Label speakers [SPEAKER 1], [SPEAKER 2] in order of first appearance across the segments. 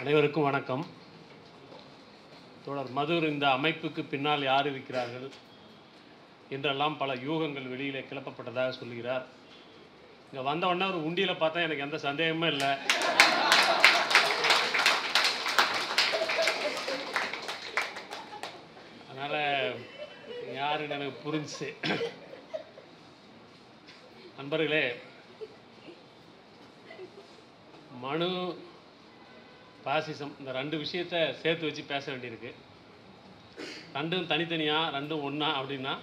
[SPEAKER 1] அனைவருக்கும் வணக்கம். தோழர் மதுர் இந்த அமைப்புக்கு பின்னால் யார் இருக்கிறார்கள் என்றெல்லாம் பல யூகங்கள் வெளியிலே கிளப்பப்பட்டதாக சொல்கிறார். இங்கே வந்த உடனே ஒரு உண்டியில் பார்த்தா எனக்கு எந்த சந்தேகமும் இல்லை. அதனால் யாருன்னு எனக்கு புரிஞ்சு. நண்பர்களே, மனு பாசிசம் இந்த ரெண்டு விஷயத்தை சேர்த்து வச்சு பேச வேண்டியிருக்கு. ரெண்டும் தனித்தனியாக ரெண்டும் ஒன்றா அப்படின்னா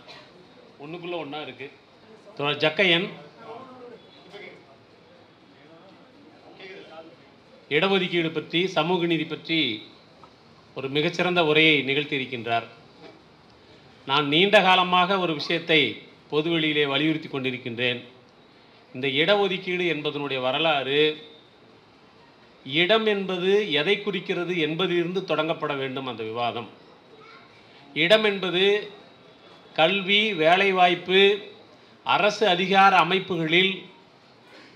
[SPEAKER 1] ஒன்றுக்குள்ளே ஒன்றா இருக்குது. தோழர் ஜக்கையன் இடஒதுக்கீடு பற்றி, சமூக நீதி பற்றி ஒரு மிகச்சிறந்த உரையை நிகழ்த்தியிருக்கின்றார். நான் நீண்ட காலமாக ஒரு விஷயத்தை பொதுவெளியிலே வலியுறுத்தி கொண்டிருக்கின்றேன். இந்த இடஒதுக்கீடு என்பதனுடைய வரலாறு, இடம் என்பது எதை குறிக்கிறது என்பதிலிருந்து தொடங்கப்பட வேண்டும். அந்த விவாதம், இடம் என்பது கல்வி, வேலைவாய்ப்பு, அரசு அதிகார அமைப்புகளில்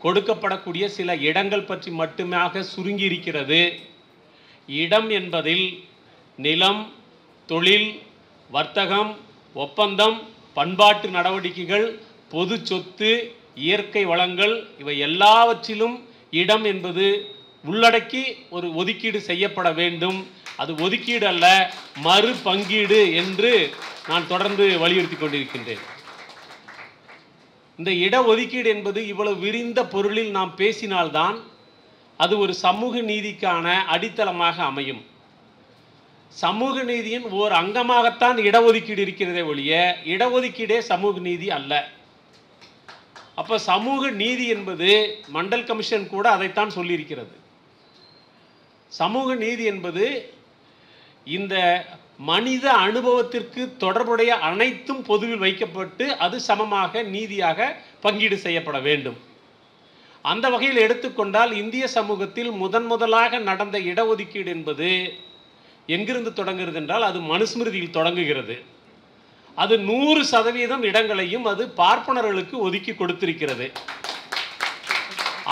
[SPEAKER 1] கொடுக்கப்படக்கூடிய சில இடங்கள் பற்றி மட்டுமாக சுருங்கி இருக்கிறது. இடம் என்பதில் நிலம், தொழில், வர்த்தகம், ஒப்பந்தம், பண்பாட்டு நடவடிக்கைகள், பொது சொத்து, இயற்கை வளங்கள், இவை எல்லாவற்றிலும் இடம் என்பது உள்ளடக்கி ஒரு ஒதுக்கீடு செய்யப்பட வேண்டும். அது ஒதுக்கீடு அல்ல, மறு பங்கீடு என்று நான் தொடர்ந்து வலியுறுத்தி கொண்டிருக்கின்றேன். இந்த இடஒதுக்கீடு என்பது இவ்வளவு விரிந்த பொருளில் நாம் பேசினால்தான் அது ஒரு சமூக நீதிக்கான அடித்தளமாக அமையும். சமூக நீதியின் ஓர் அங்கமாகத்தான் இடஒதுக்கீடு இருக்கிறதே ஒழிய இடஒதுக்கீடே சமூக நீதி அல்ல. அப்போ சமூக நீதி என்பது மண்டல் கமிஷன் கூட அதைத்தான் சொல்லியிருக்கிறது. சமூக நீதி என்பது இந்த மனித அனுபவத்திற்கு தொடர்புடைய அனைத்தும் பொதுவில் வைக்கப்பட்டு அது சமமாக நீதியாக பங்கீடு செய்யப்பட வேண்டும். அந்த வகையில் எடுத்துக்கொண்டால் இந்திய சமூகத்தில் முதலாக நடந்த இடஒதுக்கீடு என்பது எங்கிருந்து தொடங்குகிறது என்றால் அது மனுஸ்மிருதியில் தொடங்குகிறது. அது 100% இடங்களையும் அது பார்ப்பனர்களுக்கு ஒதுக்கி கொடுத்திருக்கிறது.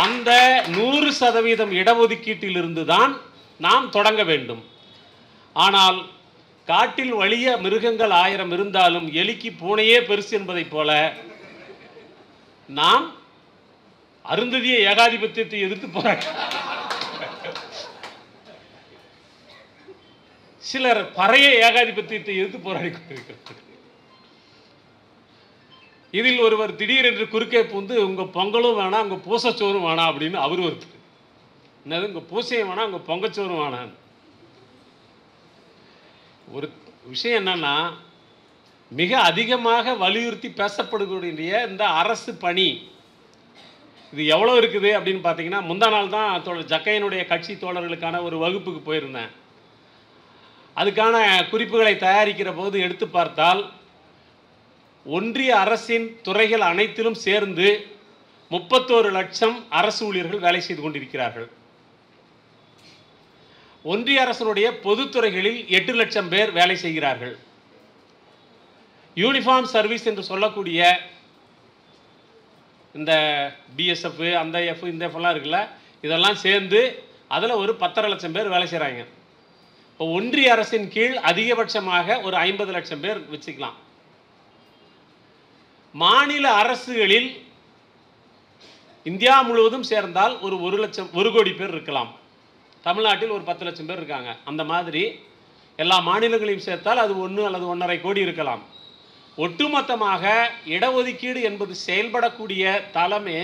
[SPEAKER 1] அந்த 100% இடஒதுக்கீட்டிலிருந்து தான் நாம் தொடங்க வேண்டும். ஆனால் காட்டில் வலிய மிருகங்கள் 1000 இருந்தாலும் எலிக்கு பூனையே பெருசு என்பதைப் போல நாம் அருந்ததிய ஏகாதிபத்தியத்தை எதிர்த்து போராட, சிலர் பறைய ஏகாதிபத்தியத்தை எதிர்த்து போராடி கொண்டிருக்கிறார்கள். இதில் ஒருவர் திடீரென்று குறுக்கே பூந்து உங்க பொங்கலும் வேணாம், உங்க பூசச்சோறும் வேணாம் அப்படின்னு அவர் ஒருத்தர். என்னது, உங்க பூசையும் வேணாம், உங்க பொங்கச்சோறும் வேணாம். ஒரு விஷயம் என்னன்னா, மிக அதிகமாக வலியுறுத்தி பேசப்படக்கூடிய இந்த அரசு பணி இது எவ்வளோ இருக்குது அப்படின்னு பார்த்தீங்கன்னா, முந்தா நாள் தான் தோழர் ஜக்கையனுடைய கட்சி தோழர்களுக்கான ஒரு வகுப்புக்கு போயிருந்தேன். அதுக்கான குறிப்புகளை தயாரிக்கிற போது எடுத்து பார்த்தால் ஒன்றிய அரசின் துறைகள் அனைத்திலும் சேர்ந்து 31 லட்சம் அரசு ஊழியர்கள் வேலை செய்து கொண்டிருக்கிறார்கள். ஒன்றிய அரசனுடைய பொதுத்துறைகளில் 8 லட்சம் பேர் வேலை செய்கிறார்கள். யூனிஃபார்ம் சர்வீஸ் என்று சொல்லக்கூடிய இந்த பிஎஸ்எஃப், அந்த எஃப், இந்த எஃப்லாம் இருக்குல்ல, இதெல்லாம் சேர்ந்து அதில் ஒரு 10.5 லட்சம் பேர் வேலை செய்கிறாங்க. இப்போ ஒன்றிய அரசின் கீழ் அதிகபட்சமாக ஒரு 50 லட்சம் பேர் வச்சுக்கலாம். மாநில அரசுகளில் இந்தியா முழுவதும் சேர்ந்தால் ஒரு 1 கோடி பேர் இருக்கலாம். தமிழ்நாட்டில் ஒரு 10 லட்சம் பேர் இருக்காங்க. அந்த மாதிரி எல்லா மாநிலங்களையும் சேர்த்தால் அது 1 அல்லது 1.5 கோடி இருக்கலாம். ஒட்டுமொத்தமாக இடஒதுக்கீடு என்பது செயல்படக்கூடிய தளமே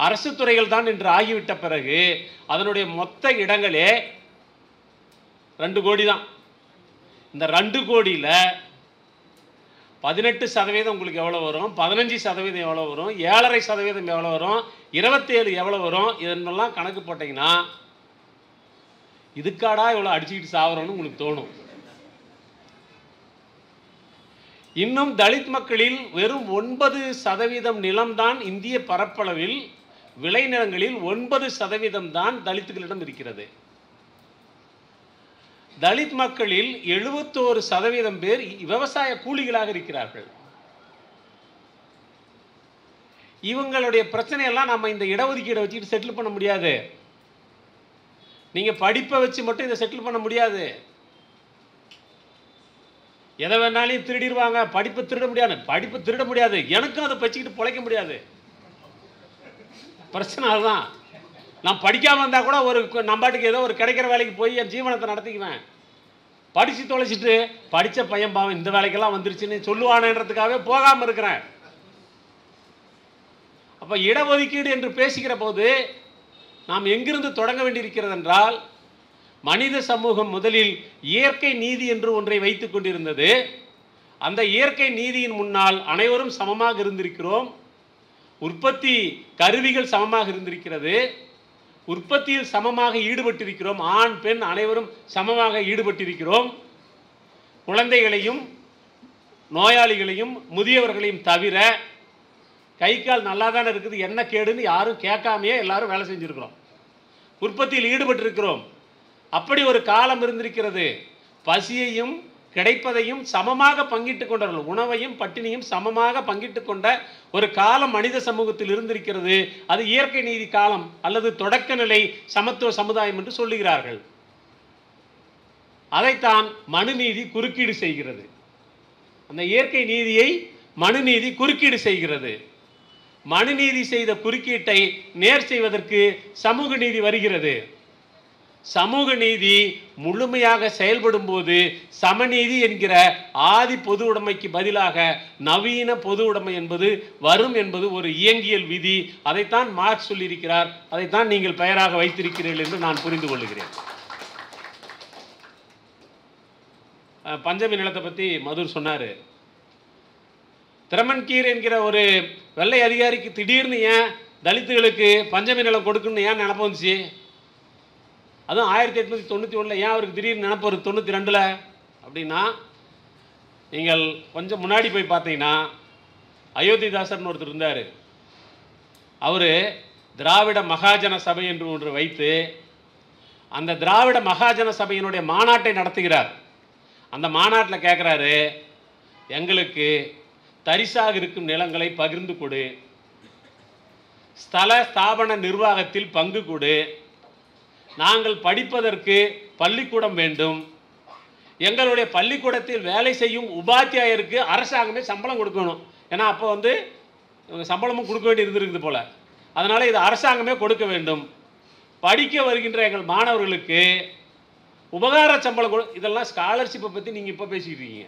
[SPEAKER 1] அரசு துறைகள் தான் என்று ஆகிவிட்ட பிறகு அதனுடைய மொத்த இடங்களே 2 கோடி தான். இந்த 2 கோடியில் 18% உங்களுக்கு எவ்வளோ வரும், 15% எவ்வளோ வரும், 7.5% எவ்வளோ வரும், 27 எவ்வளோ வரும், இதெல்லாம் கணக்கு போட்டிங்கன்னா இதுக்காடா இவ்வளோ அடிச்சுக்கிட்டு சாவறோன்னு உங்களுக்கு தோணும். இன்னும் தலித் மக்களில் வெறும் 9% நிலம்தான் இந்திய பரப்பளவில், விளைநிலங்களில் 9% தான் தலித்துகளிடம் இருக்கிறது. தலித் மக்களில் 71% பேர் விவசாய கூலிகளாக இருக்கிறார்கள். இவங்களுடைய பிரச்சனையெல்லாம் நம்ம இந்த இடஒதுக்கீடை வச்சுக்கிட்டு செட்டில் பண்ண முடியாது. நீங்கள் படிப்பை வச்சு மட்டும் இதை செட்டில் பண்ண முடியாது. எதை வேணாலும் திருடிடுவாங்க. படிப்பை திருட முடியாது. படிப்பை திருட முடியாது, எனக்கும் அதை வச்சுக்கிட்டு பிழைக்க முடியாது. பிரச்சனை அதுதான். நான் படிக்காமல் இருந்தால் கூட ஒரு நம்பாட்டுக்கு ஏதோ ஒரு கிடைக்கிற வேலைக்கு போய் என் ஜீவனத்தை நடத்திக்குவேன். படித்து தொலைச்சிட்டு படித்த பையன் பாவம் இந்த வேலைக்கெல்லாம் வந்துருச்சுன்னு சொல்லுவானன்றதுக்காகவே போகாமல் இருக்கிறேன். அப்போ இடஒதுக்கீடு என்று பேசுகிற போது நாம் எங்கிருந்து தொடங்க வேண்டியிருக்கிறது என்றால், மனித சமூகம் முதலில் இயற்கை நீதி என்று ஒன்றை வைத்து கொண்டிருந்தது. அந்த இயற்கை நீதியின் முன்னால் அனைவரும் சமமாக இருந்திருக்கிறோம். உற்பத்தி கருவிகள் சமமாக இருந்திருக்கிறது. உற்பத்தியில் சமமாக ஈடுபட்டிருக்கிறோம். ஆண் பெண் அனைவரும் சமமாக ஈடுபட்டிருக்கிறோம். குழந்தைகளையும் நோயாளிகளையும் முதியவர்களையும் தவிர கை கால் நல்லா தானே இருக்குது, என்ன கேடுன்னு யாரும் கேட்காமையே எல்லாரும் வேலை செஞ்சுருக்கிறோம். உற்பத்தியில் ஈடுபட்டிருக்கிறோம். அப்படி ஒரு காலம் இருந்திருக்கிறது. பசியையும் கிடைப்பதையும் சமமாக பங்கிட்டு கொண்டவர்கள், உணவையும் பட்டினியும் சமமாக பங்கிட்டு கொண்ட ஒரு காலம் மனித சமூகத்தில் இருந்திருக்கிறது. அது இயற்கை நீதி காலம் அல்லது தொடக்க நிலை சமத்துவ சமுதாயம் என்று சொல்லுகிறார்கள். அதைத்தான் மனுநீதி குறுக்கீடு செய்கிறது. அந்த இயற்கை நீதியை மனுநீதி குறுக்கீடு செய்கிறது. மனுநீதி செய்த குறுக்கீட்டை நேர் செய்வதற்கு சமூக நீதி வருகிறது. சமூக நீதி முழுமையாக செயல்படும் போது சமநீதி என்கிற ஆதி பொது உடைமைக்கு பதிலாக நவீன பொது உடைமை என்பது வரும் என்பது ஒரு இயங்கியல் விதி. அதைத்தான் மார்க்ஸ் சொல்லியிருக்கிறார். அதைத்தான் நீங்கள் பெயராக வைத்திருக்கிறீர்கள் என்று நான் புரிந்து கொள்ளுகிறேன். பஞ்சமி நிலத்தை பற்றி மதுர் சொன்னார். திரமன்கீர் என்கிற ஒரு வெள்ளை அதிகாரிக்கு திடீர்னு ஏன் தலித்துகளுக்கு பஞ்சமி நிலம் கொடுக்குன்னு ஏன் நினப்பு வந்துச்சு? அதுவும் 1891 ஏன் அவருக்கு திடீர்னு நினப்பு வருது 92 அப்படின்னா, நீங்கள் கொஞ்சம் முன்னாடி போய் பார்த்தீங்கன்னா அயோத்திதாசர்னு ஒருத்தர் இருந்தார். அவர் திராவிட மகாஜன சபை என்று ஒன்று வைத்து அந்த திராவிட மகாஜன சபையினுடைய மாநாட்டை நடத்துகிறார். அந்த மாநாட்டில் கேட்குறாரு, எங்களுக்கு தரிசாக இருக்கும் நிலங்களை பகிர்ந்து கொடு, ஸ்தல ஸ்தாபன நிர்வாகத்தில் பங்கு கொடு, நாங்கள் படிப்பதற்கு பள்ளிக்கூடம் வேண்டும், எங்களுடைய பள்ளிக்கூடத்தில் வேலை செய்யும் உபாத்தியாயருக்கு அரசாங்கமே சம்பளம் கொடுக்கணும். ஏன்னா அப்போ வந்து இவங்க சம்பளமும் கொடுக்க வேண்டி இருந்திருக்குது போல். அதனால் இது அரசாங்கமே கொடுக்க வேண்டும். படிக்க வருகின்ற எங்கள் மாணவர்களுக்கு உபகார சம்பளம் இதெல்லாம் ஸ்காலர்ஷிப்பை பற்றி நீங்கள் இப்போ பேசிக்கிட்டு இருக்கீங்க.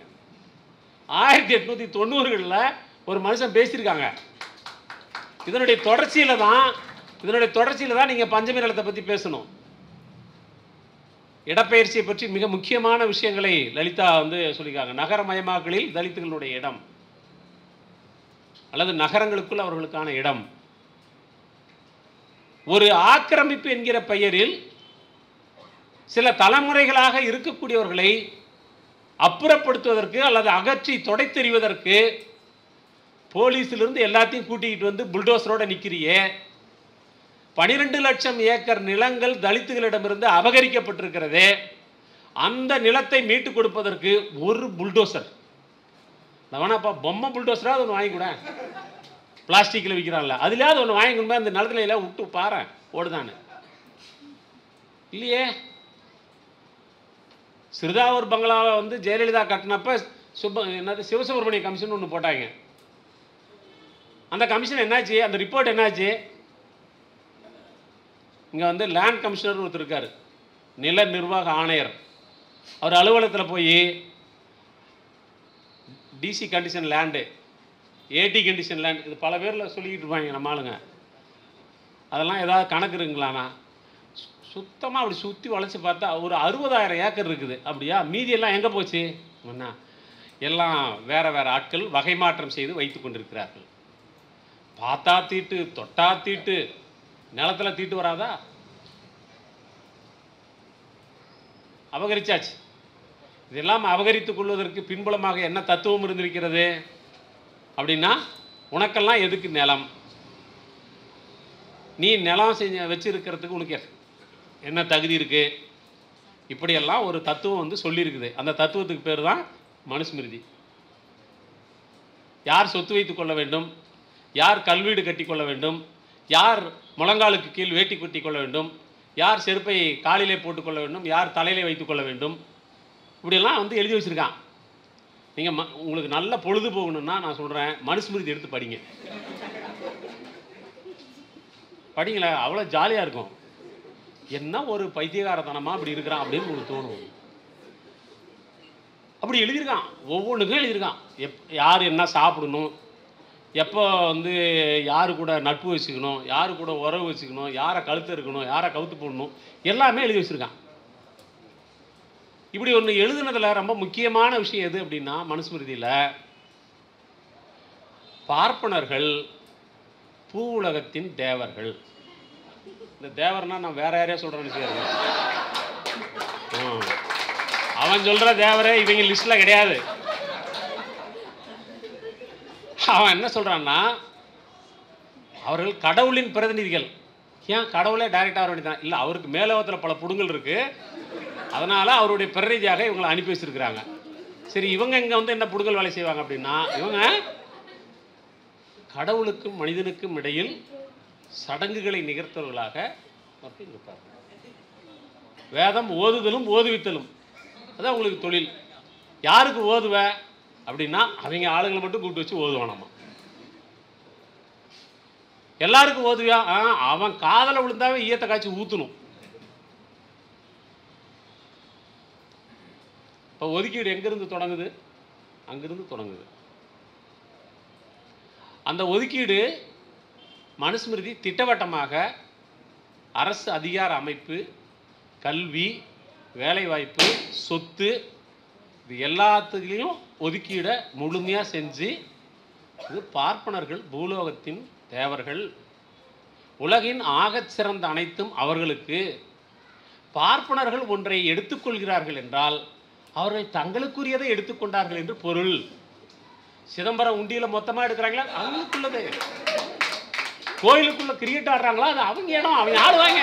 [SPEAKER 1] 1890களில் ஒரு மனுஷன் பேசியிருக்காங்க. இதனுடைய தொடர்ச்சியில் தான் நீங்கள் பஞ்சமி நிலத்தை பற்றி பேசணும். இடப்பெயர்ச்சியை பற்றி மிக முக்கியமான விஷயங்களை லலிதா வந்து சொல்லியிருக்காங்க. நகரமயமாக்கலில் தலித்துகளுடைய இடம் அல்லது நகரங்களுக்குள் அவர்களுக்கான இடம். ஒரு ஆக்கிரமிப்பு என்கிற பெயரில் சில தலைமுறைகளாக இருக்கக்கூடியவர்களை அப்புறப்படுத்துவதற்கு அல்லது அகற்றி தொடைத்தெறிவதற்கு போலீஸிலிருந்து எல்லாத்தையும் கூட்டிகிட்டு வந்து புல்டோசரோட நிற்கிறியே. 12 லட்சம் ஏக்கர் நிலங்கள் தலித்துகளிடமிருந்து அபகரிக்கப்பட்டிருக்கிறது. அந்த நிலத்தை மீட்டு கொடுப்பதற்கு ஒரு புல்டோசர், வேணாப்பா பொம்மை புல்டோசராக அது ஒன்று வாங்கிக்கூட, பிளாஸ்டிக்கில் விற்கிறான்ல அதுலேயாவது ஒன்று வாங்கிக்கணுமே, அந்த நிலத்துல எல்லாம் விட்டு பாரு ஓடுதான்னு இல்லையே. சிறுதாவூர் பங்களாவை வந்து ஜெயலலிதா கட்டினப்ப சிவசுப்ரமணிய கமிஷன் ஒன்று போட்டாங்க. அந்த கமிஷன் என்னாச்சு? அந்த ரிப்போர்ட் என்னாச்சு? இங்கே வந்து லேண்ட் கமிஷனர் ஒருத்தர் இருக்கார், நில நிர்வாக ஆணையர். அவர் அலுவலகத்தில் போய் டிசி கண்டிஷன் லேண்டு, ஏடி கண்டிஷன் லேண்ட், இது பல பேரில் சொல்லிக்கிட்டு இருப்பாங்க நம்ம ஆளுங்க. அதெல்லாம் ஏதாவது கணக்கு இருக்குங்களாண்ணா? சுத்தமாக அப்படி சுற்றி வளைச்சி பார்த்தா ஒரு 60,000 ஏக்கர் இருக்குது. அப்படியா? மீதியெல்லாம் எங்கே போச்சு? அண்ணா எல்லாம் வேறு வேறு ஆட்கள் வகை மாற்றம் செய்து வைத்து கொண்டிருக்கிறார்கள். பார்த்தா தீட்டு, தொட்டா தீட்டு, நிலத்தில் தீட்டு வராதா? அபகரிச்சாச்சு. இதெல்லாம் அபகரித்துக் கொள்வதற்கு பின்புலமாக என்ன தத்துவம் இருந்திருக்கிறது அப்படின்னா, உனக்கெல்லாம் எதுக்கு நிலம், நீ நிலம் வச்சிருக்கிறதுக்கு உனக்கு என்ன தகுதி இருக்குது, இப்படியெல்லாம் ஒரு தத்துவம் வந்து சொல்லியிருக்குது. அந்த தத்துவத்துக்கு பேர் தான் மனுஸ்மிருதி. யார் சொத்து வைத்து கொள்ள வேண்டும், யார் கல்வீடு கட்டி கொள்ள வேண்டும், யார் முழங்காலுக்கு கீழ் வேட்டி கட்டி கொள்ள வேண்டும், யார் செருப்பை காலிலே போட்டுக்கொள்ள வேண்டும், யார் தலையிலே வைத்துக்கொள்ள வேண்டும், இப்படியெல்லாம் வந்து எழுதி வச்சுருக்கான். நீங்கள் உங்களுக்கு நல்ல பொழுது போகணுன்னா நான் சொல்கிறேன், மனுஸ்மிருதி எடுத்து படிங்க. படிங்களேன், அவ்வளோ ஜாலியாக இருக்கும். என்ன ஒரு பைத்தியகாரத்தனமாக அப்படி இருக்கிறான் அப்படின்னு உங்களுக்கு தோணும். அப்படி எழுதியிருக்கான், ஒவ்வொன்றுக்கும் எழுதியிருக்கான். யார் என்ன சாப்பிடணும், எப்போ வந்து யார் கூட நட்பு வச்சுக்கணும், யார் கூட உறவு வச்சுக்கணும், யாரை கழுத்து இருக்கணும், யாரை கவுத்து போடணும், எல்லாமே எழுதி வச்சுருக்கான். இப்படி ஒன்று எழுதுனதில் ரொம்ப முக்கியமான விஷயம் எது அப்படின்னா, மனுஸ்மிருதியில் பார்ப்பனர்கள் பூ உலகத்தின் தேவர்கள். இந்த தேவர்னா நான் வேற யாரையா சொல்கிறேன்னு செய்யறேன். அவன் சொல்கிற தேவரே இவங்க லிஸ்ட்டில் கிடையாது. அவன் என்ன சொல்கிறான்னா, அவர்கள் கடவுளின் பிரதிநிதிகள். ஏன் கடவுளே டைரெக்டாக வர வேண்டியதான்? இல்லை, அவருக்கு மேலோகத்தில் பல புடுங்கள் இருக்குது, அதனால் அவருடைய பிரதிநிதியாக இவங்களை அனுப்பி வச்சுருக்கிறாங்க. சரி, இவங்க இங்கே வந்து என்ன புடுங்கல் வேலை செய்வாங்க அப்படின்னா, இவங்க கடவுளுக்கும் மனிதனுக்கும் இடையில் சடங்குகளை நிகழ்த்தவர்களாக இருப்பார்கள். வேதம் ஓதுதலும் ஓதுவித்தலும் அதான் உங்களுக்கு தொழில். யாருக்கு ஓதுவ அப்படின்னா, அவங்க ஆளுங்களை மட்டும் கூப்பிட்டு வச்சு ஓதுவானாமா. எல்லாருக்கும் ஓதுவியா? அவன் காதல விழுந்தாவே ஈயத்தை காய்ச்சி ஊற்றணும். இப்போ ஒதுக்கீடு எங்கிருந்து தொடங்குது? அங்கிருந்து தொடங்குது. அந்த ஒதுக்கீடு மனுஸ்மிருதி திட்டவட்டமாக அரசு அதிகார அமைப்பு, கல்வி, வேலைவாய்ப்பு, சொத்து, இது எல்லாத்துலேயும் ஒதுக்கீடை முழுமையாக செஞ்சு, இது பார்ப்பனர்கள் பூலோகத்தின் தேவர்கள், உலகின் ஆகச் சிறந்த அனைத்தும் அவர்களுக்கு. பார்ப்பனர்கள் ஒன்றை எடுத்துக்கொள்கிறார்கள் என்றால் அவர்கள் தங்களுக்குரியதை எடுத்துக்கொண்டார்கள் என்று பொருள். சிதம்பரம் உண்டியில் மொத்தமாக எடுக்கிறாங்களா? அவங்களுக்குள்ளது. கோயிலுக்குள்ள கிரிக்கெட் ஆடுறாங்களா? அது அவங்க இடம், அவங்க ஆடுவாங்க.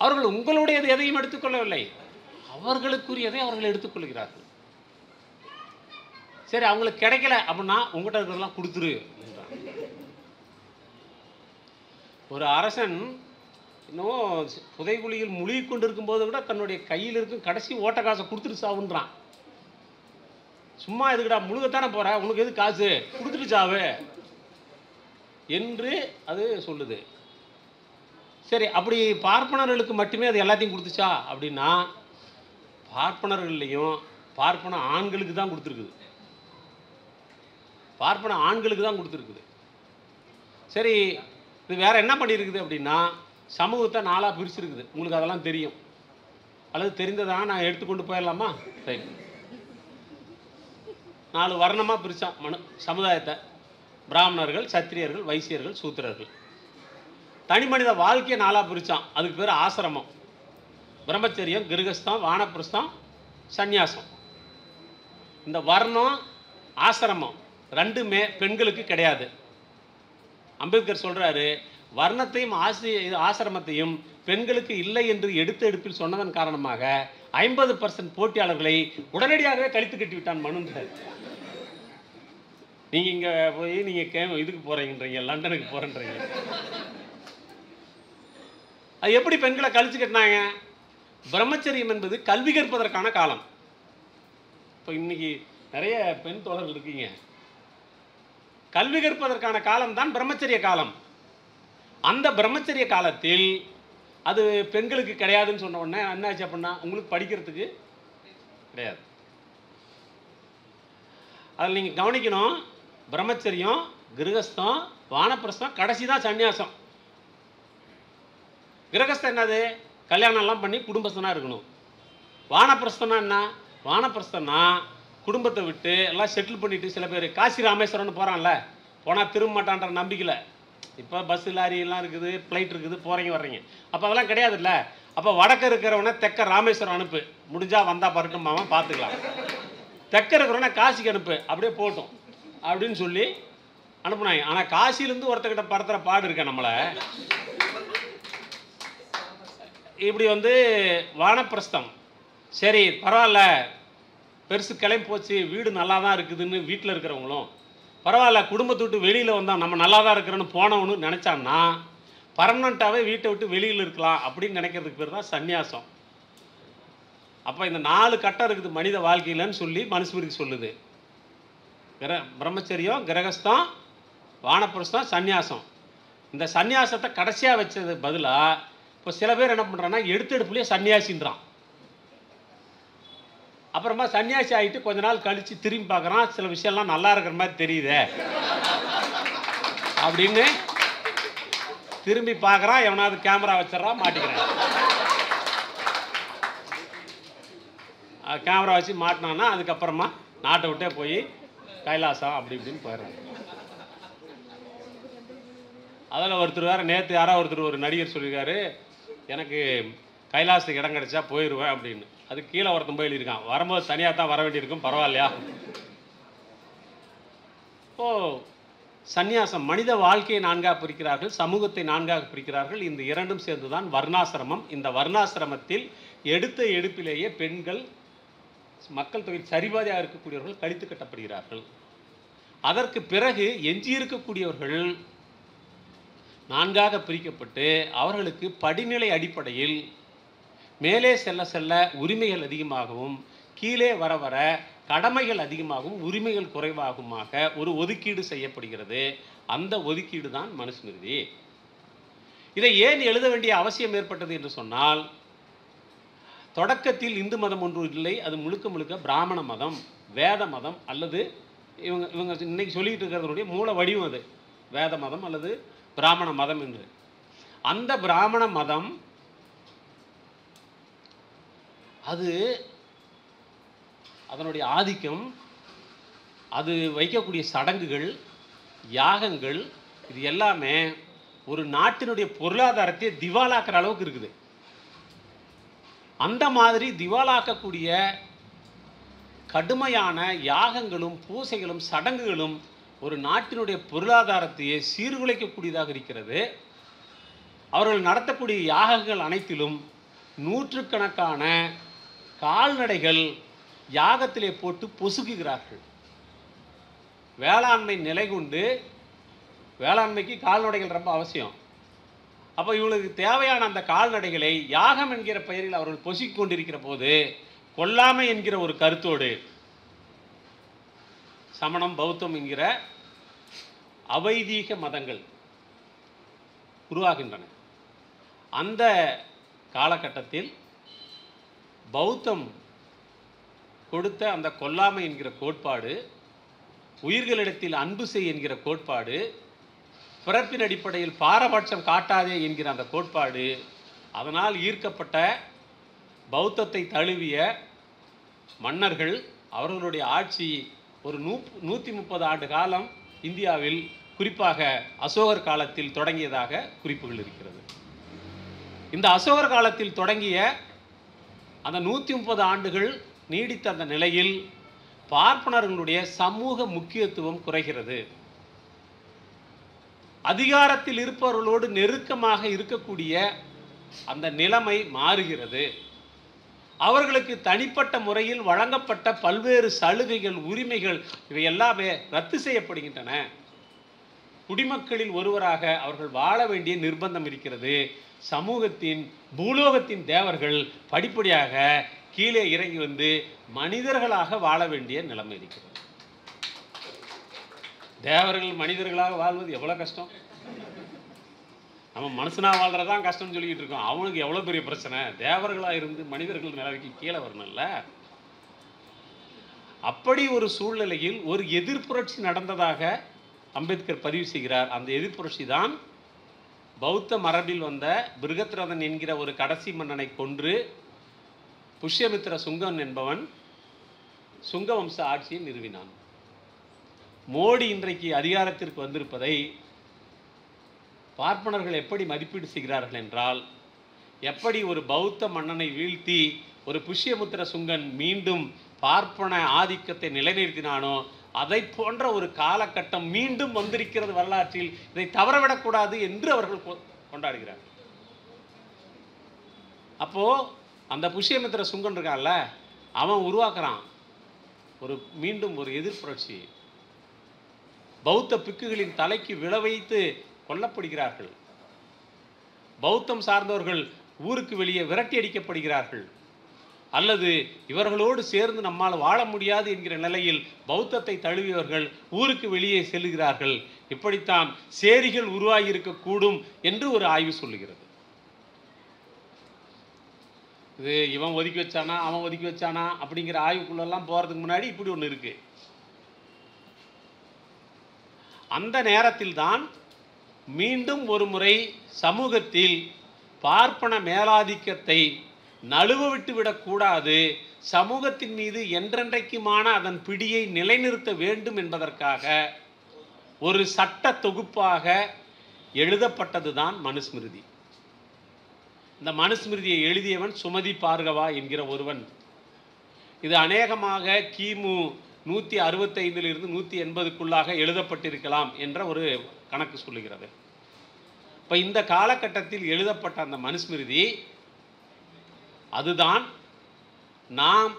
[SPEAKER 1] அவர்கள் உங்களுடையது எதையும் எடுத்துக்கொள்ளவில்லை, அவர்களுக்குரியதை அவர்கள் எடுத்துக்கொள்கிறார்கள். சரி, அவங்களுக்கு கிடைக்கல அப்படின்னா உங்கள்கிட்ட இருக்கிறதெல்லாம் கொடுத்துரு. ஒரு அரசன் இன்னும் புதைகுழியில் முழுகி கொண்டு இருக்கும்போது கூட தன்னுடைய கையில் இருக்கும் கடைசி ஓட்ட காசை கொடுத்துட்டு சாவுன்றான். சும்மா எதுக்குடா, முழுகத்தானே போற, உனக்கு எது காசு, கொடுத்துட்டு சாவு என்று அது சொல்லுது. சரி, அப்படி பார்ப்பனர்களுக்கு மட்டுமே அது எல்லாத்தையும் கொடுத்துச்சா அப்படின்னா, பார்ப்பனர்கள்லையும் பார்ப்பன ஆண்களுக்கு தான் கொடுத்துருக்குது. பார்ப்பன ஆண்களுக்கு தான் கொடுத்துருக்குது. சரி, இது வேற என்ன பண்ணியிருக்குது அப்படின்னா, சமூகத்தை நாளாக பிரிச்சிருக்குது. உங்களுக்கு அதெல்லாம் தெரியும் அல்லது தெரிந்ததான் நான் எடுத்துக்கொண்டு போயிடலாமா? ரைட். 4 வர்ணமாக பிரித்தான் சமுதாயத்தை. பிராமணர்கள், சத்திரியர்கள், வைசியர்கள், சூத்திரர்கள். தனி மனித வாழ்க்கையை 4ஆக பிரித்தான். அதுக்கு பேர் ஆசிரமம். பிரம்மச்சரியம், கிருகஸ்தம், வானப்பிரஸ்தம், சந்நியாசம். இந்த வர்ணம், ஆசிரமம் ரெண்டுமே பெண்களுக்கு கிடையாது. அம்பேத்கர் சொல்கிறாரு, வர்ணத்தையும் ஆசிரமத்தையும் பெண்களுக்கு இல்லை என்று எடுப்பில் சொன்னதன் காரணமாக 50% போட்டியாளர்களை உடனடியாகவே கழித்து கட்டி விட்டான் மனுன்றார். நீங்கள் இங்கே போய் நீங்கள் இதுக்கு போகிறீங்கன்றீங்க, லண்டனுக்கு போகிறேன்றீங்க. அது எப்படி பெண்களை கழிச்சு கட்டினாங்க? பிரம்மச்சரியம் என்பது கல்வி கற்பதற்கான காலம். இப்போ இன்னைக்கு நிறைய பெண் தோழர்கள் இருக்கீங்க, கல்வி கற்பதற்கான காலம் தான் பிரம்மச்சரிய காலம். அந்த பிரம்மச்சரிய காலத்தில் அது பெண்களுக்கு கிடையாதுன்னு சொன்ன உடனே என்ன ஆச்சு அப்படின்னா, உங்களுக்கு படிக்கிறதுக்கு கிடையாது. அதில் நீங்கள் கவனிக்கணும், பிரம்மச்சரியம், கிரகஸ்தம், வானப்பிரஸ்தம், கடைசி தான் சந்நியாசம். கிரகஸ்தம் என்னது? கல்யாணம்லாம் பண்ணி குடும்பஸ்தனாக இருக்கணும். வானப்பிரஸ்தம்னா என்ன? வானப்பிரஸ்தம்னா குடும்பத்தை விட்டு எல்லாம் செட்டில் பண்ணிவிட்டு, சில பேர் காசி ராமேஸ்வரம்னு போகிறான்ல, போனால் திரும்ப மாட்டான்ற நம்பிக்கையில். இப்போ பஸ்ஸு லாரி எல்லாம் இருக்குது, ஃப்ளைட் இருக்குது, போகிறீங்க வர்றீங்க. அப்போ அதெல்லாம் கிடையாதுல்ல. அப்போ வடக்க இருக்கிறவனை தெற்க ராமேஸ்வரம் அனுப்பு, முடிஞ்சால் வந்தால் பரட்டுமாமா பார்த்துக்கலாம். தெற்க இருக்கிறவனை காசிக்கு அனுப்பு, அப்படியே போட்டோம் அப்படின்னு சொல்லி அனுப்புனாங்க. ஆனால் காசிலேருந்து ஒருத்தக்கிட்ட பறத்துற பாடு இருக்க நம்மளை. இப்படி வந்து வானப்பிரஸ்தம். சரி பரவாயில்ல, பெருசு கிளம்பி போச்சு, வீடு நல்லா தான் இருக்குதுன்னு வீட்டில் இருக்கிறவங்களும், பரவாயில்ல குடும்பத்தை விட்டு வெளியில் வந்தால் நம்ம நல்லா தான் இருக்கிறோன்னு போனவனு நினச்சான்னா, பர்மனண்ட்டாகவே வீட்டை விட்டு வெளியில் இருக்கலாம் அப்படின்னு நினைக்கிறதுக்கு பேர் தான் சந்நியாசம். அப்போ இந்த 4 கட்டம் இருக்குது மனித வாழ்க்கையிலன்னு சொல்லி மனுஸ்மிருதி சொல்லுது. பிரம்மச்சரியம், கிரகஸ்தம், வானப்பிரஸ்தம், சந்நியாசம். இந்த சந்நியாசத்தை கடைசியாக வச்சது பதிலாக இப்போ சில பேர் என்ன பண்ணுறான்னா எடுத்தெடுப்புலேயே சன்னியாசின்றான். அப்புறமா சன்னியாசி ஆகிட்டு கொஞ்ச நாள் கழித்து திரும்பி பார்க்குறான், சில விஷயம்லாம் நல்லா இருக்கிற மாதிரி தெரியுதே அப்படின்னு திரும்பி பார்க்குறான். எவனாவது கேமரா வச்சிடறான், மாட்டிக்கிறான். கேமரா வச்சு மாட்டினான்னா அதுக்கப்புறமா நாட்டை விட்டே போய் கைலாசம் அப்படி இப்படின்னு போயிடுறாங்க. அதில் ஒருத்தர் வேறு நேற்று யாராவது ஒருத்தர் ஒரு நடிகர் சொல்லியிருக்காரு, எனக்கு கைலாசத்துக்கு இடம் கிடைச்சா போயிடுவேன் அப்படின்னு. அது கீழே ஒருத்தன் போய் எழுதியிருக்கான், வரும்போது தனியாக தான் வர வேண்டியிருக்கும், பரவாயில்லையா. இப்போது சந்நியாசம் மனித வாழ்க்கையை 4ஆக பிரிக்கிறார்கள், சமூகத்தை 4ஆக பிரிக்கிறார்கள். இந்த இரண்டும் சேர்ந்து தான் வர்ணாசிரமம். இந்த வர்ணாசிரமத்தில் எடுத்த எடுப்பிலேயே பெண்கள் மக்கள் தொகை சரிபாதியாக இருக்கக்கூடியவர்கள் கழித்து கட்டப்படுகிறார்கள். அதற்கு பிறகு எஞ்சியிருக்கக்கூடியவர்கள் 4ஆக பிரிக்கப்பட்டு அவர்களுக்கு படிநிலை அடிப்படையில் மேலே செல்ல செல்ல உரிமைகள் அதிகமாகவும் கீழே வர வர கடமைகள் அதிகமாகவும் உரிமைகள் குறைவாகுமாக ஒரு ஒதுக்கீடு செய்யப்படுகிறது. அந்த ஒதுக்கீடு தான் மனுஸ்மிருதி. இதை ஏன் எழுத வேண்டிய அவசியம் ஏற்பட்டது என்று சொன்னால், தொடக்கத்தில் இந்து மதம் ஒன்று இல்லை, அது முழுக்க முழுக்க பிராமண மதம், வேத மதம், அல்லது இவங்க இன்னைக்கு சொல்லிட்டு இருக்கிறதுடைய மூல வடிவம் அது வேத மதம் அல்லது பிராமண மதம் என்று. அந்த பிராமண மதம் அது அதனுடைய ஆதிக்கம், அது வைக்கக்கூடிய சடங்குகள், யாகங்கள், இது எல்லாமே ஒரு நாட்டினுடைய பொருளாதாரத்தை திவாலாக்குற அளவுக்கு இருக்குது. அந்த மாதிரி திவாலாக்கக்கூடிய கடுமையான யாகங்களும் பூசைகளும் சடங்குகளும் ஒரு நாட்டினுடைய பொருளாதாரத்தையே சீர்குலைக்கக்கூடியதாக இருக்கிறது. அவர்கள் நடத்தக்கூடிய யாகங்கள் அனைத்திலும் நூற்றுக்கணக்கான கால்நடைகள் யாகத்திலே போட்டு பொசுக்குகிறார்கள். வேளாண்மை நிலை கொண்டு, வேளாண்மைக்கு கால்நடைகள் ரொம்ப அவசியம். அப்போ இவங்களுக்கு தேவையான அந்த கால்நடைகளை யாகம் என்கிற பெயரில் அவர்கள் பொசுக்கிக் கொண்டிருக்கிற போது கொல்லாமை என்கிற ஒரு கருத்தோடு சமணம், பௌத்தம் என்கிற அவைதீக மதங்கள் உருவாகின்றன. அந்த காலகட்டத்தில் பௌத்தம் கொடுத்த அந்த கொல்லாமை என்கிற கோட்பாடு, உயிர்களிடத்தில் அன்பு செய் என்கிற கோட்பாடு, பிறப்பின் அடிப்படையில் பாரபட்சம் காட்டாதே என்கிற அந்த கோட்பாடு, அதனால் ஈர்க்கப்பட்ட பௌத்தத்தை தழுவிய மன்னர்கள் அவர்களுடைய ஆட்சி ஒரு 130 ஆண்டு காலம் இந்தியாவில், குறிப்பாக அசோகர் காலத்தில் தொடங்கியதாக குறிப்புகள் இருக்கிறது. இந்த அசோகர் காலத்தில் தொடங்கிய அந்த 130 ஆண்டுகள் நீடித்த அந்த நிலையில் பார்ப்பனர்களுடைய சமூக முக்கியத்துவம் குறைகிறது. அதிகாரத்தில் இருப்பவர்களோடு நெருக்கமாக இருக்கக்கூடிய அந்த நிலைமை மாறுகிறது. அவர்களுக்கு தனிப்பட்ட முறையில் வழங்கப்பட்ட பல்வேறு சலுகைகள், உரிமைகள் இவை எல்லாமே ரத்து செய்யப்படுகின்றன. குடிமக்களில் ஒருவராக அவர்கள் வாழ வேண்டிய நிர்பந்தம் இருக்கிறது. சமூகத்தின், பூலோகத்தின் தேவர்கள் படிப்படியாக கீழே இறங்கி வந்து மனிதர்களாக வாழ வேண்டிய நிலைமை இருக்கிறது. தேவர்கள் மனிதர்களாக வாழ்வது எவ்வளோ கஷ்டம். நம்ம மனுஷனாக வாழ்கிறதான் கஷ்டம்னு சொல்லிக்கிட்டு இருக்கோம். அவனுக்கு எவ்வளோ பெரிய பிரச்சனை. தேவர்களாக இருந்து மனிதர்கள் நிலைமைக்கு கீழே வரணும்ல. அப்படி ஒரு சூழ்நிலையில் ஒரு எதிர்ப்புரட்சி நடந்ததாக அம்பேத்கர் பதிவு செய்கிறார். அந்த எதிர்ப்புரட்சி தான் பௌத்த மரபில் வந்த பிருகத்ரதன் என்கிற ஒரு கடைசி மன்னனை கொன்று புஷ்யமித்ர சுங்கன் என்பவன் சுங்க வம்ச ஆட்சியை நிறுவினான். மோடி இன்றைக்கு அதிகாரத்திற்கு வந்திருப்பதை பார்ப்பனர்கள் எப்படி மதிப்பீடு செய்கிறார்கள் என்றால், எப்படி ஒரு பௌத்த மன்னனை வீழ்த்தி ஒரு புஷ்யமித்ர சுங்கன் மீண்டும் பார்ப்பன ஆதிக்கத்தை நிலைநிறுத்தினானோ அதை போன்ற ஒரு காலகட்டம் மீண்டும் வந்திருக்கிறது வரலாற்றில். இதை தவறவிடக்கூடாது என்று அவர்கள் கொண்டாடுகிறார். அப்போ அந்த புஷ்யமித்ர சுங்கன் இருக்கான்ல, அவன் உருவாக்குறான் மீண்டும் ஒரு எதிர்ப்புரட்சி. பௌத்த பிக்குகளின் தலைக்கு விழ வைத்து கொல்லப்படுகிறார்கள். பௌத்தம் சார்ந்தவர்கள் ஊருக்கு வெளியே விரட்டி அடிக்கப்படுகிறார்கள், அல்லது இவர்களோடு சேர்ந்து நம்மால் வாழ முடியாது என்கிற நிலையில் பௌத்தத்தை தழுவியவர்கள் ஊருக்கு வெளியே செல்லுகிறார்கள். இப்படித்தான் சேரிகள் உருவாகி இருக்கக்கூடும் என்று ஒரு ஆய்வு சொல்லுகிறது. இது இவன் ஒதுக்கி வச்சானா அவன் ஒதுக்கி வச்சானா அப்படிங்கிற ஆய்வுக்குள்ளெல்லாம் போகிறதுக்கு முன்னாடி இப்படி ஒன்று இருக்கு. அந்த நேரத்தில் தான் மீண்டும் ஒரு முறை சமூகத்தில் பார்ப்பன மேலாதிக்கத்தை நழுவ விட்டு விடக்கூடாது, சமூகத்தின் மீது என்றென்றைக்குமான அதன் பிடியை நிலைநிறுத்த வேண்டும் என்பதற்காக ஒரு சட்ட தொகுப்பாக எழுதப்பட்டது தான் மனுஸ்மிருதி. இந்த மனுஸ்மிருதியை எழுதியவன் சுமதி பார்கவா என்கிற ஒருவன். இது அநேகமாக கிமு 165 180க்குள்ளாக எழுதப்பட்டிருக்கலாம் என்ற ஒரு கணக்கு சொல்லுகிறது. இப்போ இந்த காலகட்டத்தில் எழுதப்பட்ட அந்த மனுஸ்மிருதி அதுதான் நாம்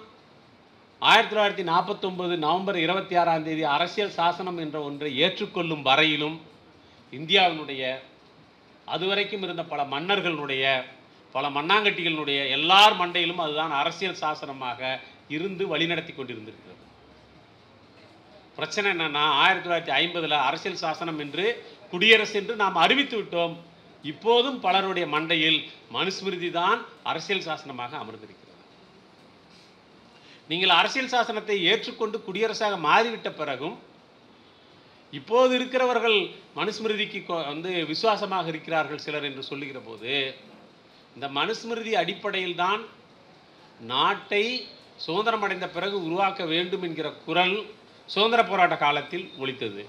[SPEAKER 1] 1949 நவம்பர் 26 அரசியல் சாசனம் என்ற ஒன்றை ஏற்றுக்கொள்ளும் வரையிலும் இந்தியாவினுடைய அதுவரைக்கும் இருந்த பல மன்னர்களுடைய பல மண்ணாங்கட்டிகளினுடைய எல்லார் மண்டையிலும் அதுதான் அரசியல் சாசனமாக இருந்து வழிநடத்தி கொண்டிருந்திருக்கிறது. பிரச்சனை என்னன்னா 1950 அரசியல் சாசனம் என்று குடியரசு என்று நாம் அறிவித்து விட்டோம். இப்போதும் பலருடைய மண்டையில் மனுஸ்மிருதி தான் அரசியல் சாசனமாக அமர்ந்திருக்கிறது. நீங்கள் அரசியல் சாசனத்தை ஏற்றுக்கொண்டு குடியரசாக மாறிவிட்ட பிறகும் இப்போது இருக்கிறவர்கள் மனுஸ்மிருதிக்கு விசுவாசமாக இருக்கிறார்கள் சிலர் என்று சொல்லுகிற போது, இந்த மனுஸ்மிருதி அடிப்படையில் தான் நாட்டை சுதந்திரம் அடைந்த பிறகு உருவாக்க வேண்டும் என்கிற குரல் சுதந்திர போராட்ட காலத்தில் ஒலித்தது.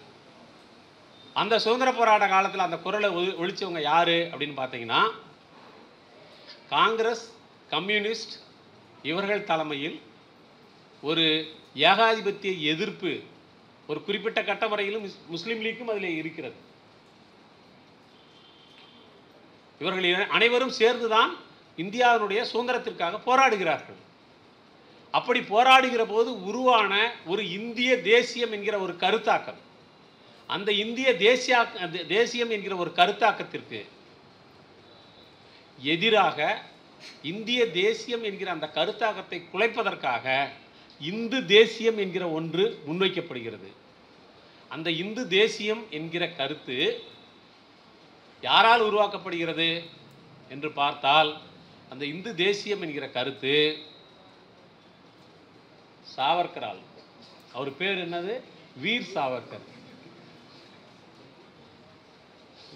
[SPEAKER 1] அந்த சுதந்திர போராட்ட காலத்தில் அந்த குரலை ஒழிச்சவங்க யாரு அப்படின்னு பார்த்தீங்கன்னா, காங்கிரஸ், கம்யூனிஸ்ட் இவர்கள் தலைமையில் ஒரு ஏகாதிபத்திய எதிர்ப்பு ஒரு குறிப்பிட்ட கட்ட வரையிலும் முஸ்லீம் லீக்கும் அதில் இருக்கிறது. இவர்கள் அனைவரும் சேர்ந்துதான் இந்தியாவினுடைய சுதந்திரத்திற்காக போராடுகிறார்கள். அப்படி போராடுகிற போது உருவான ஒரு இந்திய தேசியம் என்கிற ஒரு கருத்தாக்கம், அந்த இந்திய தேசியம் என்கிற ஒரு கருத்தாக்கத்திற்கு எதிராக இந்திய தேசியம் என்கிற அந்த கருத்தாக்கத்தை குலைப்பதற்காக இந்து தேசியம் என்கிற ஒன்று முன்வைக்கப்படுகிறது. அந்த இந்து தேசியம் என்கிற கருத்து யாரால் உருவாக்கப்படுகிறது என்று பார்த்தால், அந்த இந்து தேசியம் என்கிற கருத்து சாவர்கரால். அவர் பேர் என்னது? வீர் சாவர்கர்.